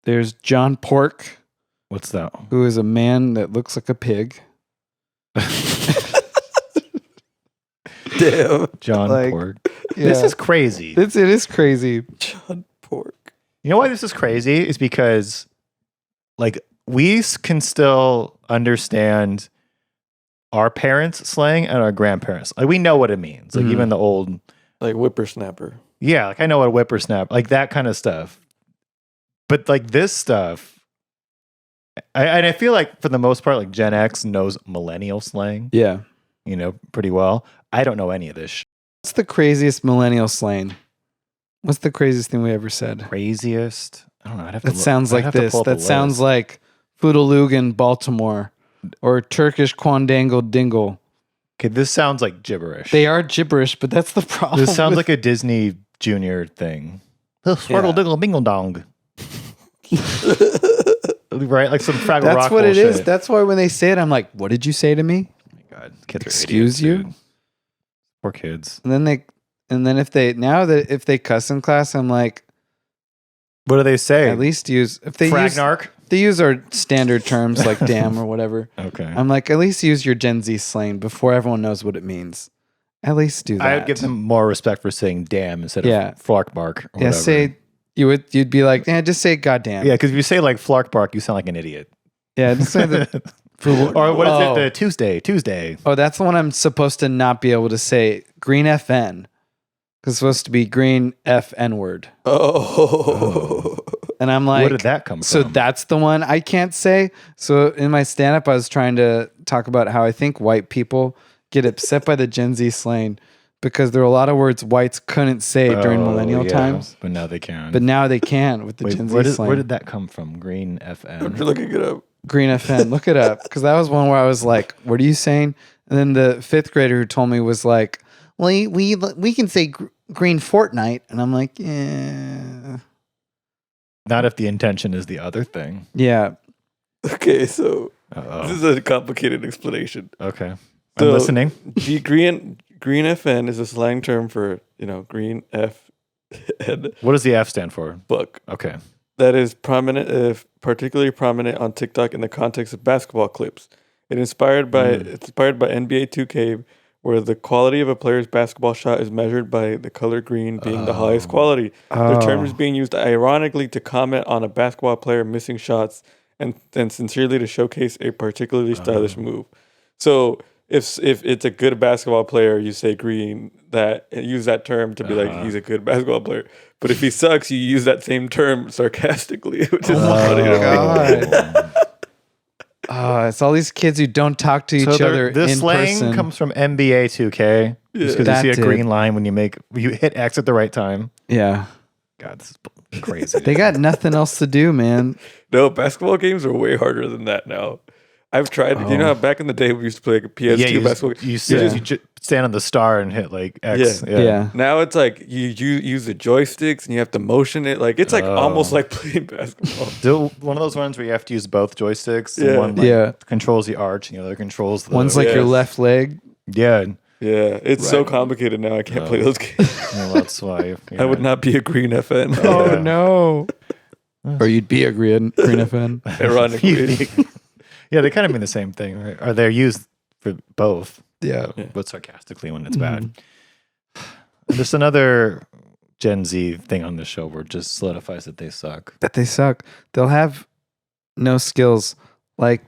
There's John Pork. What's that? Who is a man that looks like a pig. Damn. John Pork. Yeah. This is crazy. It is crazy. John Pork. You know why this is crazy? Is because like we can still understand our parents' slang and our grandparents. Like we know what it means. Like even the old like whippersnapper. Yeah, like I know what a whippersnapper, like that kind of stuff. But like this stuff, I feel like for the most part, like Gen X knows millennial slang. Yeah. You know, pretty well. I don't know any of this shit. What's the craziest millennial slang? What's the craziest thing we ever said? Craziest? I don't know. I'd have to That sounds like this. That sounds like Foodaloogan, Baltimore, or Turkish Quandangle Dingle. Okay, this sounds like gibberish. They are gibberish, but that's the problem. This sounds like a Disney Junior thing. Swartle Diggle Bingle Dong. Right? Like some Fraggle Rock. That's what it is. That's why when they say it, I'm like, what did you say to me? Oh my God. Kids Excuse are idiots, you? Dude. Poor kids. And then if they cuss in class, I'm like, what do they say? At least use Fragnark. They use our standard terms like damn or whatever. Okay. I'm like, at least use your Gen Z slang before everyone knows what it means. At least do that. I would give them more respect for saying damn instead of flark bark. Or whatever. You'd be like, just say goddamn. Yeah, because if you say like flark bark, you sound like an idiot. Yeah, just say the. Or what is it? The Tuesday. Oh, that's the one I'm supposed to not be able to say. Green FN. Because it's supposed to be green F N word. Oh. And I'm like, where did that come from? So that's the one I can't say. So in my stand up, I was trying to talk about how I think white people get upset by the Gen Z slang because there are a lot of words whites couldn't say during millennial times. But now they can. But now they can with the Gen Z slang. Where did that come from? Green FN. You're looking it up. Green FN. Look it up. Because that was one where I was like, what are you saying? And then the fifth grader who told me was like, well, we can say green Fortnite. And I'm like, yeah. Not if the intention is the other thing. Yeah. Okay, so this is a complicated explanation. Okay. I'm listening. Green FN is a slang term for, green F. What does the F stand for? Fuck. Okay. That is particularly prominent on TikTok in the context of basketball clips. It's inspired by NBA 2K, where the quality of a player's basketball shot is measured by the color green being the highest quality. The term is being used ironically to comment on a basketball player missing shots and sincerely to showcase a particularly stylish move. So if it's a good basketball player, you say green, use that term to be like, he's a good basketball player. But if he sucks, you use that same term sarcastically, which is funny. God. It's all these kids who don't talk to each other in person. The slang comes from NBA 2K. Just because you see a green line when you hit X at the right time. Yeah. God, this is crazy. They got nothing else to do, man. No, basketball games are way harder than that now. I've tried. You know how back in the day we used to play like a PS2 basketball game? You stand on the star and hit like X. Yeah. Now it's like you use the joysticks and you have to motion it. Like it's like almost like playing basketball. One of those ones where you have to use both joysticks. Yeah. And one controls the arch and the other controls the... One's like your left leg. Yeah. Yeah, it's so complicated now. I can't play those games. Well, that's why. I would not be a green FN. Oh no! Or you'd be a green FN. Ironically. Yeah, they kind of mean the same thing, right? Or they're used for both. Yeah. But sarcastically when it's bad. Just another Gen Z thing on the show where it just solidifies that they suck. That they suck. They'll have no skills. Like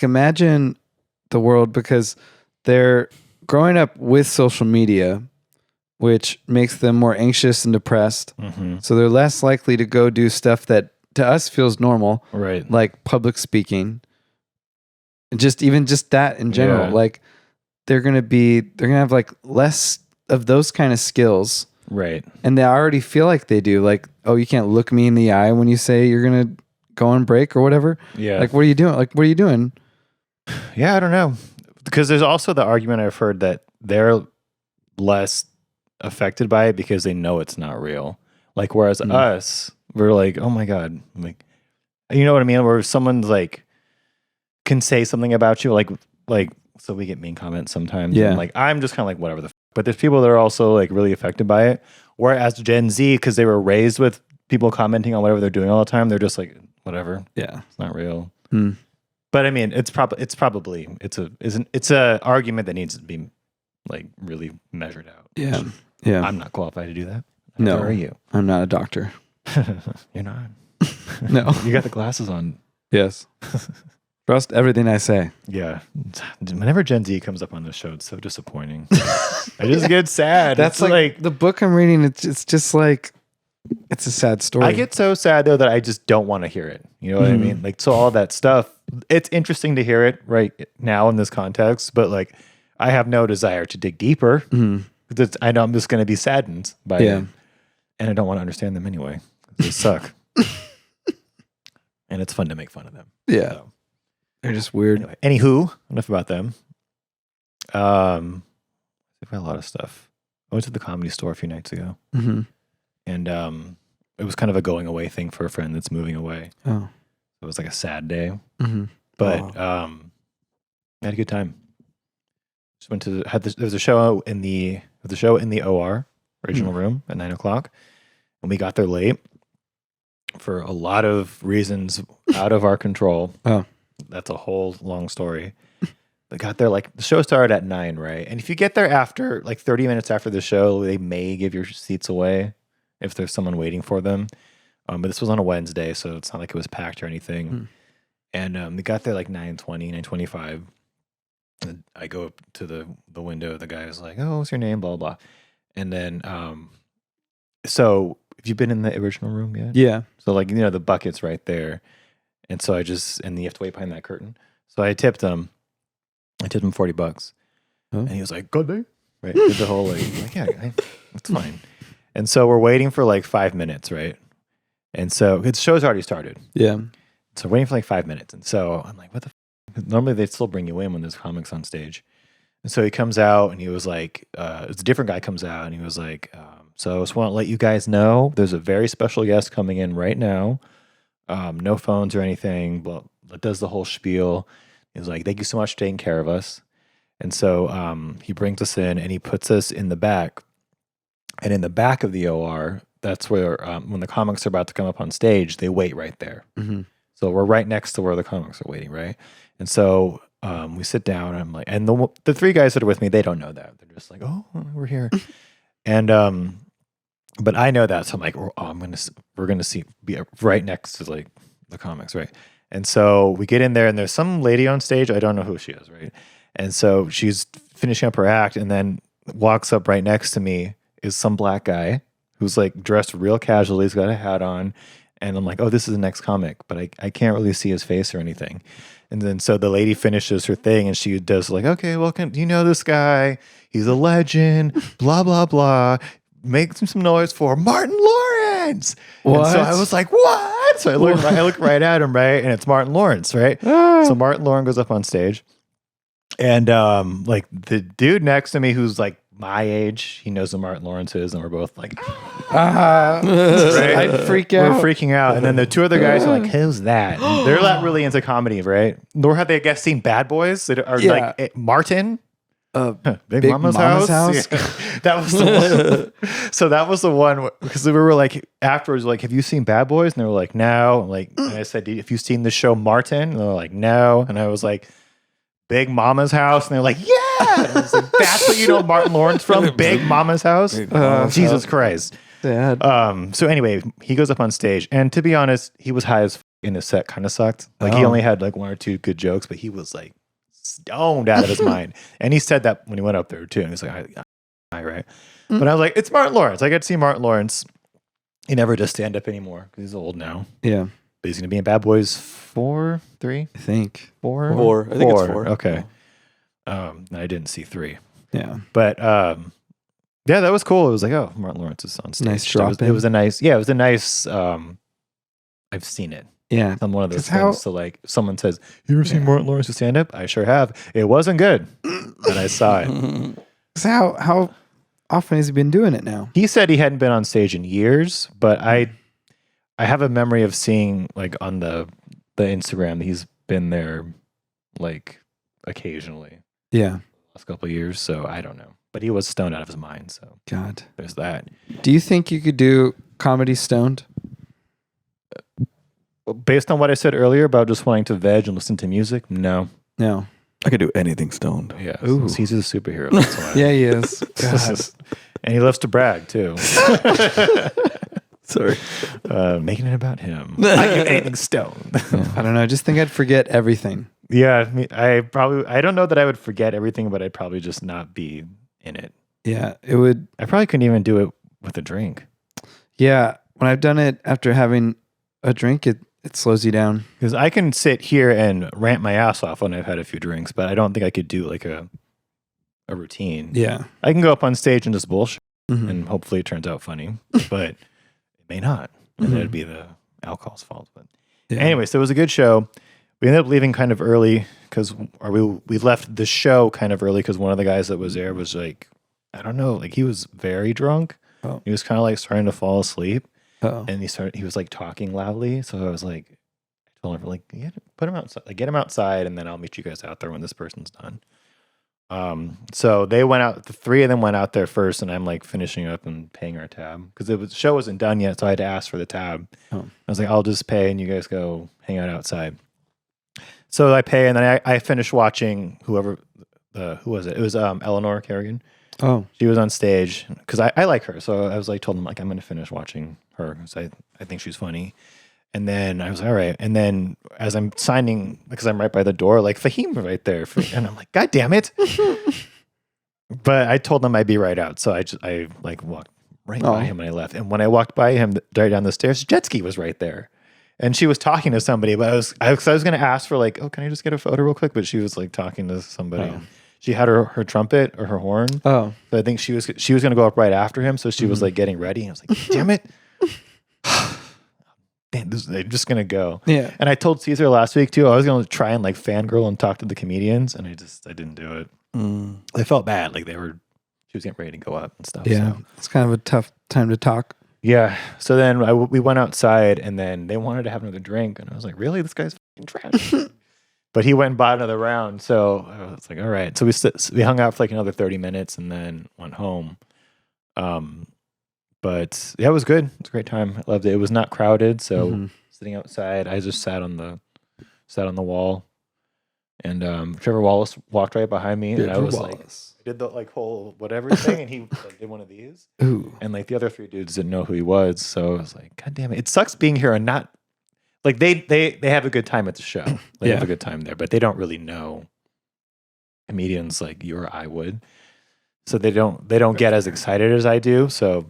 imagine the world, because they're growing up with social media, which makes them more anxious and depressed. Mm-hmm. So they're less likely to go do stuff that to us feels normal, Right? like public speaking. Even just that in general. Yeah. Like they're gonna have like less of those kind of skills. Right. And they already feel like they do. Like, oh, you can't look me in the eye when you say you're gonna go on break or whatever. Yeah. Like, what are you doing? Like, what are you doing? Yeah, I don't know. Because there's also the argument I've heard that they're less affected by it because they know it's not real. Like, whereas us, we're like, oh my God. Like, you know what I mean? Where someone's like, can say something about you, like, so we get mean comments sometimes. Yeah. And like, I'm just kind of like, whatever the but there's people that are also like really affected by it. Whereas Gen Z, because they were raised with people commenting on whatever they're doing all the time, they're just like, whatever. Yeah. It's not real. But I mean, it's a argument that needs to be like really measured out. Yeah. Yeah. I'm not qualified to do that. No. How are you? I'm not a doctor. You're not. No. You got the glasses on. Yes. Trust everything I say. Yeah. Whenever Gen Z comes up on the show, it's so disappointing. I just get sad. That's it's like the book I'm reading. It's just like, it's a sad story. I get so sad though that I just don't want to hear it. You know what I mean? Like, so all that stuff, it's interesting to hear it right now in this context, but like, I have no desire to dig deeper. I know I'm just going to be saddened by it. And I don't want to understand them anyway. They suck. And it's fun to make fun of them. Yeah. So. They're just weird. Anyway, anywho, enough about them. I've got a lot of stuff. I went to the Comedy Store a few nights ago. And it was kind of a going away thing for a friend that's moving away. Oh. It was like a sad day. But I had a good time. Just went to there was a show in the OR original room at 9:00, and we got there late for a lot of reasons out of our control. Oh, that's a whole long story. But got there like the show started at 9, right? And if you get there after like 30 minutes after the show, they may give your seats away if there's someone waiting for them. But this was on a Wednesday, so it's not like it was packed or anything. And we got there like 9:20, 9:25. And I go up to the window. The guy is like, "Oh, what's your name?" Blah blah. And then, so have you been in the original room yet? yeah. So like, you know, the bucket's right there, and so and you have to wait behind that curtain. So I tipped him. I tipped him $40, and he was like, "Good day." Right, did the whole like yeah, it's fine. And so we're waiting for like 5 minutes, right? And so the show's already started. Yeah. So waiting for like 5 minutes. And so I'm like, what the normally they'd still bring you in when there's comics on stage. And so he comes out and he was like, it's a different guy comes out and he was like, so I just want to let you guys know there's a very special guest coming in right now. No phones or anything, but does the whole spiel. He was like, thank you so much for taking care of us. And so he brings us in and he puts us in the back. And in the back of the OR, that's where when the comics are about to come up on stage, they wait right there. So we're right next to where the comics are waiting, right? And so we sit down and I'm like, and the three guys that are with me, they don't know that. They're just like, oh, we're here. And but I know that. So I'm like, we're gonna be right next to like the comics, right? And so we get in there and there's some lady on stage. I don't know who she is, right? And so she's finishing up her act and then walks up right next to me is some black guy who's like dressed real casually. He's got a hat on. And I'm like, oh, this is the next comic, but I can't really see his face or anything. And then so the lady finishes her thing and she does like, okay, welcome. Do you know this guy? He's a legend, blah, blah, blah. Make some noise for Martin Lawrence. What? And so I was like, what? So I look right at him, right? And it's Martin Lawrence, right? So Martin Lawrence goes up on stage. And like the dude next to me who's like my age, he knows who Martin Lawrence is, and we're both like, right? I'd freak out. We're freaking out. And then the two other guys are like, who's that? And they're not really into comedy, right? Nor have they, I guess, seen Bad Boys that are like Martin. Big Mama's house. Yeah. That was the one. So that was the one because we were like afterwards, like, have you seen Bad Boys? And they were like, no. And I said, have you seen the show Martin? And they were like, no. And I was like, Big Mama's house. And they're like, yeah. And I was like, that's what you know Martin Lawrence from? Big Mama's house. Jesus Christ. Sad. So anyway, he goes up on stage, and to be honest, he was high as in his set. Kind of sucked. Like he only had like one or two good jokes, but he was like stoned out of his mind. And he said that when he went up there too. And he's like, all right. But I was like, it's Martin Lawrence. I get to see Martin Lawrence. He never does stand up anymore because he's old now. Yeah. But he's going to be in Bad Boys 4, 3? I think. 4? I think it's 4. Okay. I didn't see 3. Yeah. But yeah, that was cool. It was like, oh, Martin Lawrence is on stage. Nice drop in. It was a nice, I've seen it. Yeah. I'm one of those things. So like someone says, you ever seen Martin Lawrence stand up? I sure have. It wasn't good, but I saw it. So how often has he been doing it now? He said he hadn't been on stage in years, but I have a memory of seeing like on the Instagram, he's been there like occasionally. Yeah. Last couple of years. So I don't know, but he was stoned out of his mind. So God, there's that. Do you think you could do comedy stoned? Based on what I said earlier about just wanting to veg and listen to music, no. I could do anything stoned. Yeah, Ooh. he's a superhero. That's why. Yeah, he is. God. And he loves to brag too. Sorry, making it about him. I do anything stoned. I don't know. I just think I'd forget everything. Yeah, I don't know that I would forget everything, but I'd probably just not be in it. Yeah, it would. I probably couldn't even do it with a drink. Yeah, when I've done it after having a drink, it slows you down. Because I can sit here and rant my ass off when I've had a few drinks, but I don't think I could do like a routine. Yeah. I can go up on stage and just bullshit, Mm-hmm. and hopefully it turns out funny, but it may not. And that'd be the alcohol's fault. But anyway, so it was a good show. We ended up leaving kind of early because we left the show kind of early because one of the guys that was there was like, I don't know, like he was very drunk. Oh. He was kind of like starting to fall asleep. Oh. And he was like talking loudly. So I was like, I told him, like, put him outside, like get him outside, and then I'll meet you guys out there when this person's done. So they went out, the three of them went out there first, and I'm like finishing up and paying our tab because the show wasn't done yet. So I had to ask for the tab. Oh. I was like, I'll just pay and you guys go hang out outside. So I pay, and then I finished watching who was it? It was Eleanor Kerrigan. Oh, she was on stage because I like her. So I was like, told him like I'm going to finish watching her because I think she's funny. And then I was all right. And then as I'm signing, because I'm right by the door, like Fahim was right there, and I'm like, God damn it! But I told them I'd be right out, so I like walked right by him and I left. And when I walked by him, right down the stairs, Jetski was right there. And she was talking to somebody, but I was going to ask for like, oh, can I just get a photo real quick? But she was like talking to somebody. Oh. She had her trumpet or her horn. Oh, so I think she was going to go up right after him. So she was like getting ready. And I was like, damn it, damn, I'm just going to go. Yeah. And I told Caesar last week too. I was going to try and like fangirl and talk to the comedians, and I didn't do it. I felt bad. Like she was getting ready to go up and stuff. Yeah, so. It's kind of a tough time to talk. Yeah. So then we went outside, and then they wanted to have another drink, and I was like, really? This guy's fucking trash. But he went and bought another round, so I was like, all right. So we hung out for like another 30 minutes, and then went home. But yeah, it was good. It was a great time. I loved it. It was not crowded, so sitting outside, I just sat on the wall, and Trevor Wallace walked right behind me, and I was like, I did the like whole whatever thing, and he like, did one of these. Ooh. And like the other three dudes didn't know who he was, so I was like, God damn it! It sucks being here and not like they have a good time at the show. They have a good time there, but they don't really know comedians like you or I would, so they don't get as excited as I do. So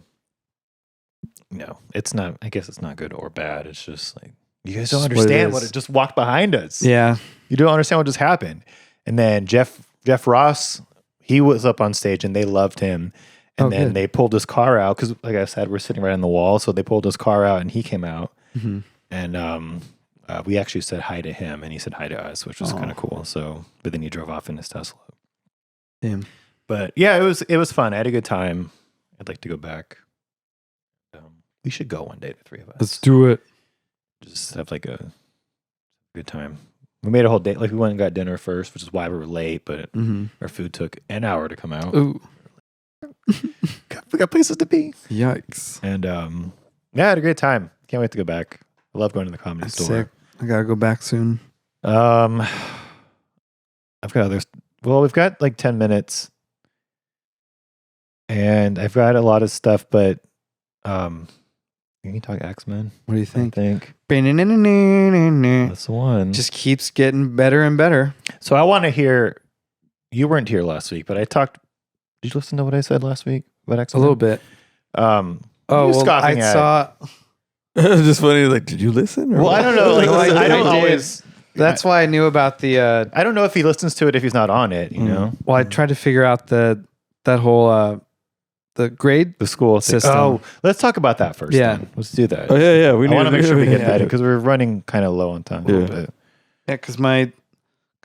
no, it's not. I guess it's not good or bad. It's just like you guys don't understand what it just walked behind us. Yeah, you don't understand what just happened. And then Jeff Ross. He was up on stage and they loved him. And then they pulled his car out because, like I said, we're sitting right on the wall. So they pulled his car out and he came out. Mm-hmm. And we actually said hi to him and he said hi to us, which was kind of cool. So, but then he drove off in his Tesla. Damn. But yeah, it was fun. I had a good time. I'd like to go back. We should go one day, the three of us. Let's do it. Just have like a good time. We made a whole day. Like, we went and got dinner first, which is why we were late, but our food took an hour to come out. Ooh. We got places to be. Yikes. And yeah, I had a great time. Can't wait to go back. I love going to the comedy store. Sick. I gotta go back soon. I've got others. Well, we've got like 10 minutes. And I've got a lot of stuff, but you can talk X-Men. What do you think? I think That's that's the one. just keeps getting better and better. So I want to hear. You weren't here last week, but I talked. Did you listen to what I said last week about X-Men? A little bit. Oh, well, I saw. It was just funny. Like, did you listen? Or Well, I don't know. Like, No, I don't I did. always. That's why I knew about the. I don't know if he listens to it if he's not on it. You know. Well, I tried to figure out that whole the grade. The school System. Oh, let's talk about that first. Yeah. then. Let's do that. Oh yeah. I want to make sure we get yeah. that because we're running kind of low on time. Yeah. A little bit. Yeah, because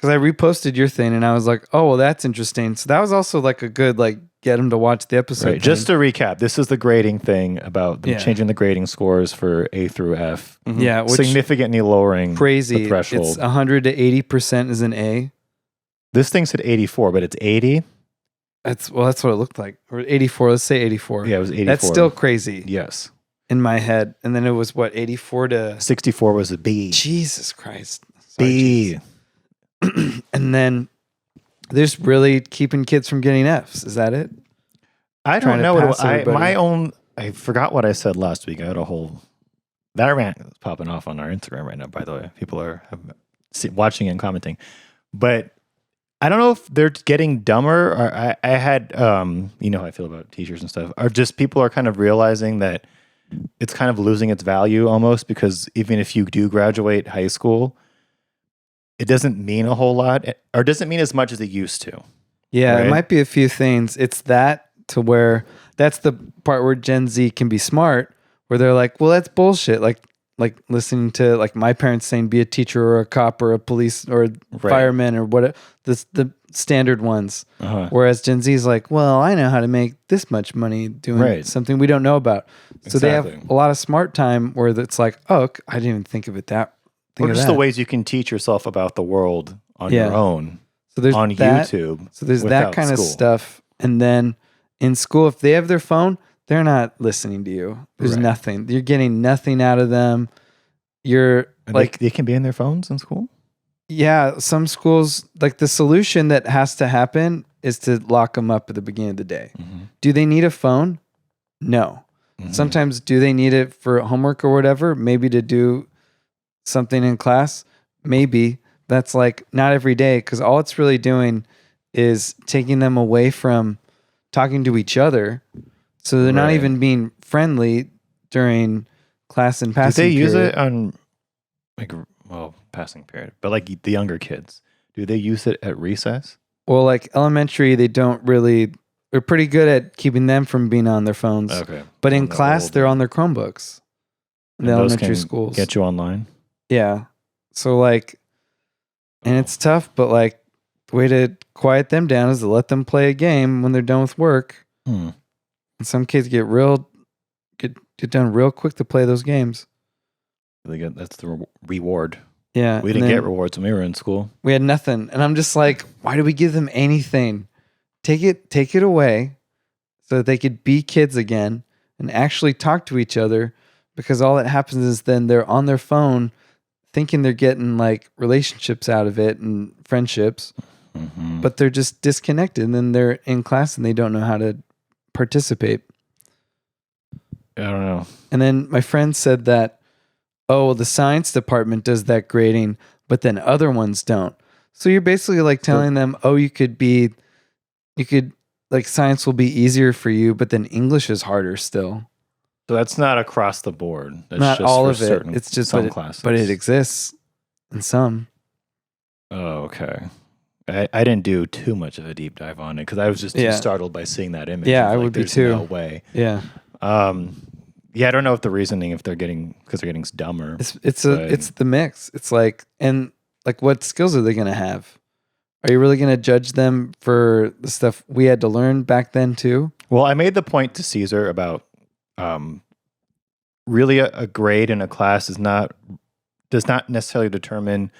I reposted your thing and I was like, oh, well, that's interesting. So that was also like a good get him to watch the episode. Right. Just to recap, this is the grading thing about them Yeah. changing the grading scores for A through F. Yeah, which Significantly lowering crazy. the threshold. It's 100 to 80% is an A. This thing said 84, but it's 80. That's what it looked like. Or 84. Let's say 84. Yeah, it was 84. That's still crazy Yes. in my head. And then it was 84 to 64 was a B. Jesus Christ. Sorry, B. Jesus. And then there's really keeping kids from getting Fs. Is that it? I Trying don't to know what pass everybody. I forgot what I said last week. I had a whole that rant is popping off on our Instagram right now, by the way. People are watching and commenting. But I don't know if they're getting dumber or I had you know how I feel about teachers and stuff. Or just people are kind of realizing that it's kind of losing its value almost because even if you do graduate high school, it doesn't mean a whole lot or doesn't mean as much as it used to. Yeah, Right? it might be a few things. It's that to where that's the part where Gen Z can be smart, where they're like, well, that's bullshit. Like listening to my parents saying, be a teacher or a cop or a police or a fireman or what the standard ones. Uh-huh. Whereas Gen Z is like, well, I know how to make this much money doing something we don't know about. So they have a lot of smart time where it's like, oh, I didn't even think of it that. Or just the ways you can teach yourself about the world on your own. So there's on that, YouTube. So there's that without kind of school. stuff. And then in school, if they have their phone, they're not listening to you. There's nothing. You're getting nothing out of them. You're And they can be in their phones in school? Yeah, some schools, the solution that has to happen is to lock them up at the beginning of the day. Mm-hmm. Do they need a phone? No. Mm-hmm. Sometimes do they need it for homework or whatever? Maybe to do something in class? Maybe. That's not every day because all it's really doing is taking them away from talking to each other. So they're not even being friendly during class and passing period. Do they use period. it on passing period, but the younger kids, do they use it at recess? Well, elementary, they don't really. They're pretty good at keeping them from being on their phones. Okay, but in class, they're on their Chromebooks. In the elementary schools, get you online. Yeah, so and it's tough, but the way to quiet them down is to let them play a game when they're done with work. And some kids get done real quick to play those games. That's the reward. Yeah, we didn't get rewards when we were in school. We had nothing, and I'm just like, why do we give them anything? Take it away, so that they could be kids again and actually talk to each other. Because all that happens is then they're on their phone, thinking they're getting relationships out of it and friendships, but they're just disconnected. And then they're in class and they don't know how to participate. I don't know. And then my friend said that, oh, the science department does that grading, but then other ones don't. So you're basically telling them, oh, science will be easier for you, but then English is harder still. So that's not across the board. That's Not just all for of it. certain, It's just some classes. but it exists in some. Oh, okay. I didn't do too much of a deep dive on it because I was just too startled by seeing that image. Yeah, I would be too. No way. Yeah. Yeah, I don't know if the reasoning because they're getting dumber. It's the mix. It's what skills are they going to have? Are you really going to judge them for the stuff we had to learn back then too? Well, I made the point to Caesar about really a grade in a class does not necessarily determine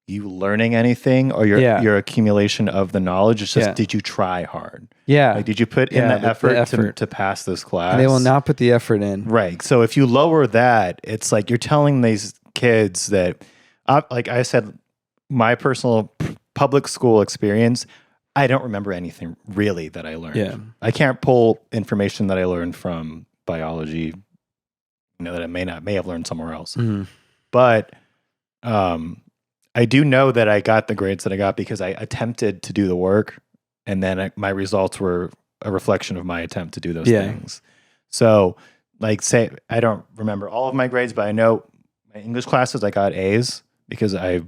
you learning anything or your accumulation of the knowledge. It's just, did you try hard? Yeah. Like, did you put in the effort. To pass this class? And they will not put the effort in. Right. So if you lower that, it's like you're telling these kids that, like I said, my personal public school experience, I don't remember anything really that I learned. Yeah. I can't pull information that I learned from biology, that I may have learned somewhere else. Mm-hmm. But I do know that I got the grades that I got because I attempted to do the work, and then my results were a reflection of my attempt to do those things. So, like, say, I don't remember all of my grades, but I know my English classes, I got A's because I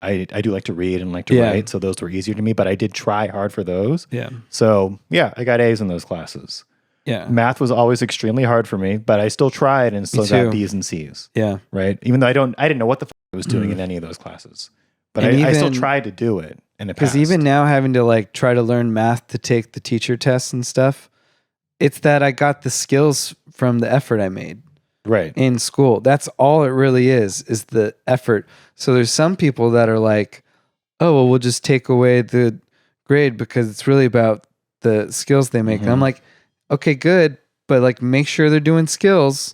do like to read and like to write, so those were easier to me, but I did try hard for those. Yeah. So, yeah, I got A's in those classes. Yeah. Math was always extremely hard for me, but I still tried and still got B's and C's. Yeah. Right? Even though I didn't know what the I was doing in any of those classes. But I still tried to do it in the past. Because even now, having to like try to learn math to take the teacher tests and stuff, it's that I got the skills from the effort I made. Right. In school. That's all it really is the effort. So there's some people that are like, oh, well, we'll just take away the grade because it's really about the skills they make. And I'm like, okay, good. But like, make sure they're doing skills,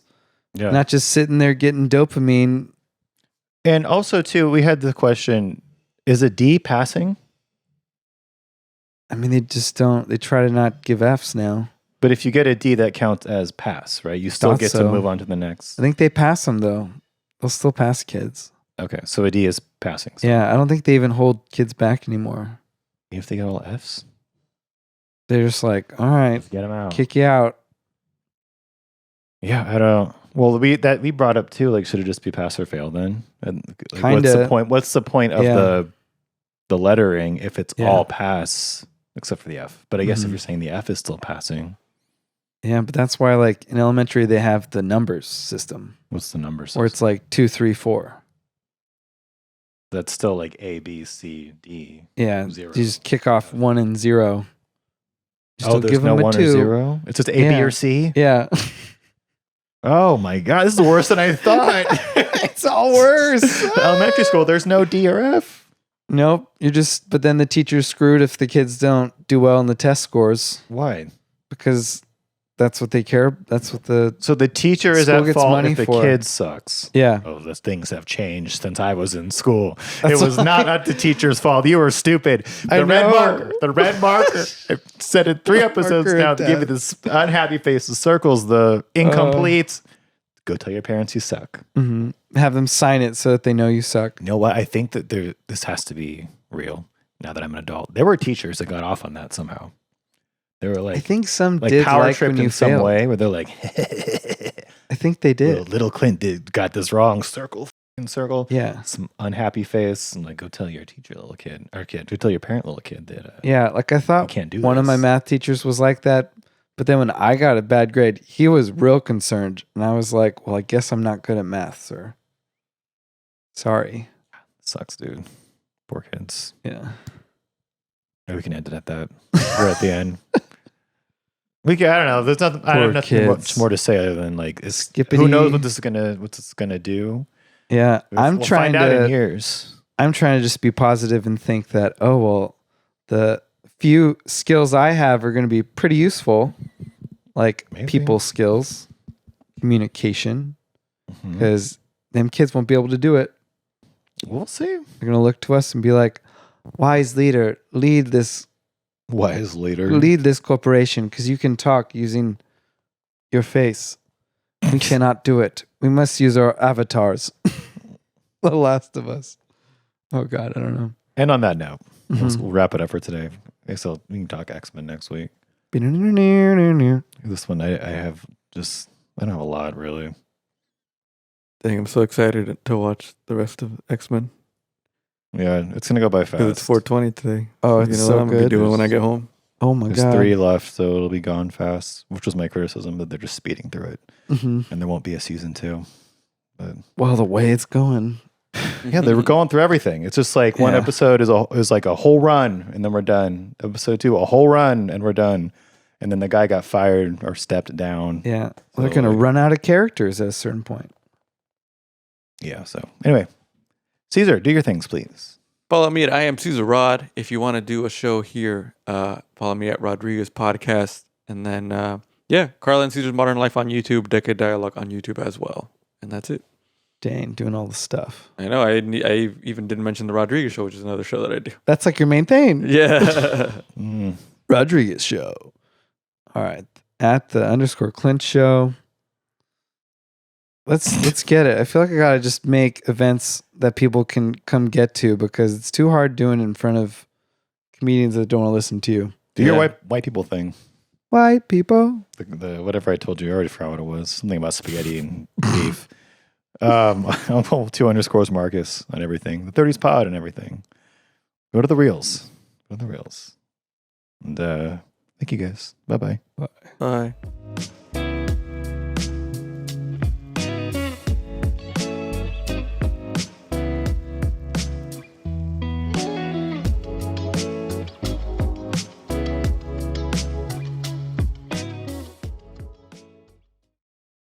not just sitting there getting dopamine. And also, too, we had the question, is a D passing? I mean, they try to not give Fs now. But if you get a D, that counts as pass, right? You still get to move on to the next. I think they pass them, though. They'll still pass kids. Okay, so a D is passing. So. Yeah, I don't think they even hold kids back anymore. If they get all Fs? They're just like, all right, get them out. Kick you out. Yeah, I don't. Well, we brought up too. Like, should it just be pass or fail then? And like, what's the point? What's the point of the lettering if it's all pass except for the F? But I guess if you're saying the F is still passing. Yeah, but that's why, like, in elementary, they have the numbers system. What's the number system? Where it's like 2, 3, 4. That's still like A, B, C, D. Yeah, 0. You just kick off 1 and 0. There's give no 1 or 0? It's just A, B, or C? Yeah. Oh my God, this is worse than I thought. It's all worse. Elementary school, there's no D or F. Nope. But then the teacher's screwed if the kids don't do well in the test scores. Why? Because that's what they care. That's what So the teacher is at fault if the kid sucks. Yeah. Oh, those things have changed since I was in school. It was not the teacher's fault. You were stupid. The red marker. I've said it 3 episodes now to give you this unhappy face that circles the incomplete. Go tell your parents you suck. Mm-hmm. Have them sign it so that they know you suck. You know what? I think that this has to be real now that I'm an adult. There were teachers that got off on that somehow. They were like, I think some like did power like tripped when you in some failed. way where they're like, I think they did. Little Clint got this wrong. Circle. Yeah. Some unhappy face and like, go tell your teacher, little kid, or kid. Go tell your parent, little kid that. Yeah, like I thought can't do one of my math teachers was like that, but then when I got a bad grade, he was real concerned, and I was like, "Well, I guess I'm not good at math, sir. Sorry." Sucks, dude. Poor kids. Yeah. Maybe we can end it at that. We're at the end. I don't know. There's nothing. I have nothing much more to say other than like, who knows what this is gonna do. Yeah, we'll trying find out to. in years. I'm trying to just be positive and think that, oh well, the few skills I have are going to be pretty useful, like people skills, communication, because them kids won't be able to do it. We'll see. They're going to look to us and be like, "Wise leader, lead this." Wise leader, lead this corporation because you can talk using your face. We cannot do it. We must use our avatars. The Last of Us. Oh God, I don't know. And on that note, we'll wrap it up for today. So we can talk X-Men next week. This one I have I don't have a lot really. Dang, I'm so excited to watch the rest of X-Men. Yeah, it's gonna go by fast. It's 4:20 today. Oh, it's so what I'm gonna be doing when I get home. Oh my God. There's 3 left, so it'll be gone fast, which was my criticism, but they're just speeding through it. And there won't be a season 2. But well, the way it's going. Yeah, they were going through everything. It's just like one episode is like a whole run, and then we're done. Episode 2, a whole run, and we're done. And then the guy got fired or stepped down. Yeah, they're gonna run out of characters at a certain point. Yeah. So anyway, Caesar, do your things, please. Follow me at I am Caesar Rod. If you want to do a show here, follow me at Rodriguez Podcast. And then, Carla and Caesar's Modern Life on YouTube, Decade Dialogue on YouTube as well. And that's it. Dang, doing all the stuff. I know. I even didn't mention the Rodriguez Show, which is another show that I do. That's like your main thing. Yeah. Rodriguez Show. All right. At the _Clint Show. Let's get it. I feel like I gotta just make events that people can come get to because it's too hard doing it in front of comedians that don't want to listen to you. Do your white people thing. White people. The whatever I told you, I already forgot what it was. Something about spaghetti and beef. I'll pull 2_ Marcus on everything. The 30s pod and everything. Go to the reels. And thank you guys. Bye-bye. Bye.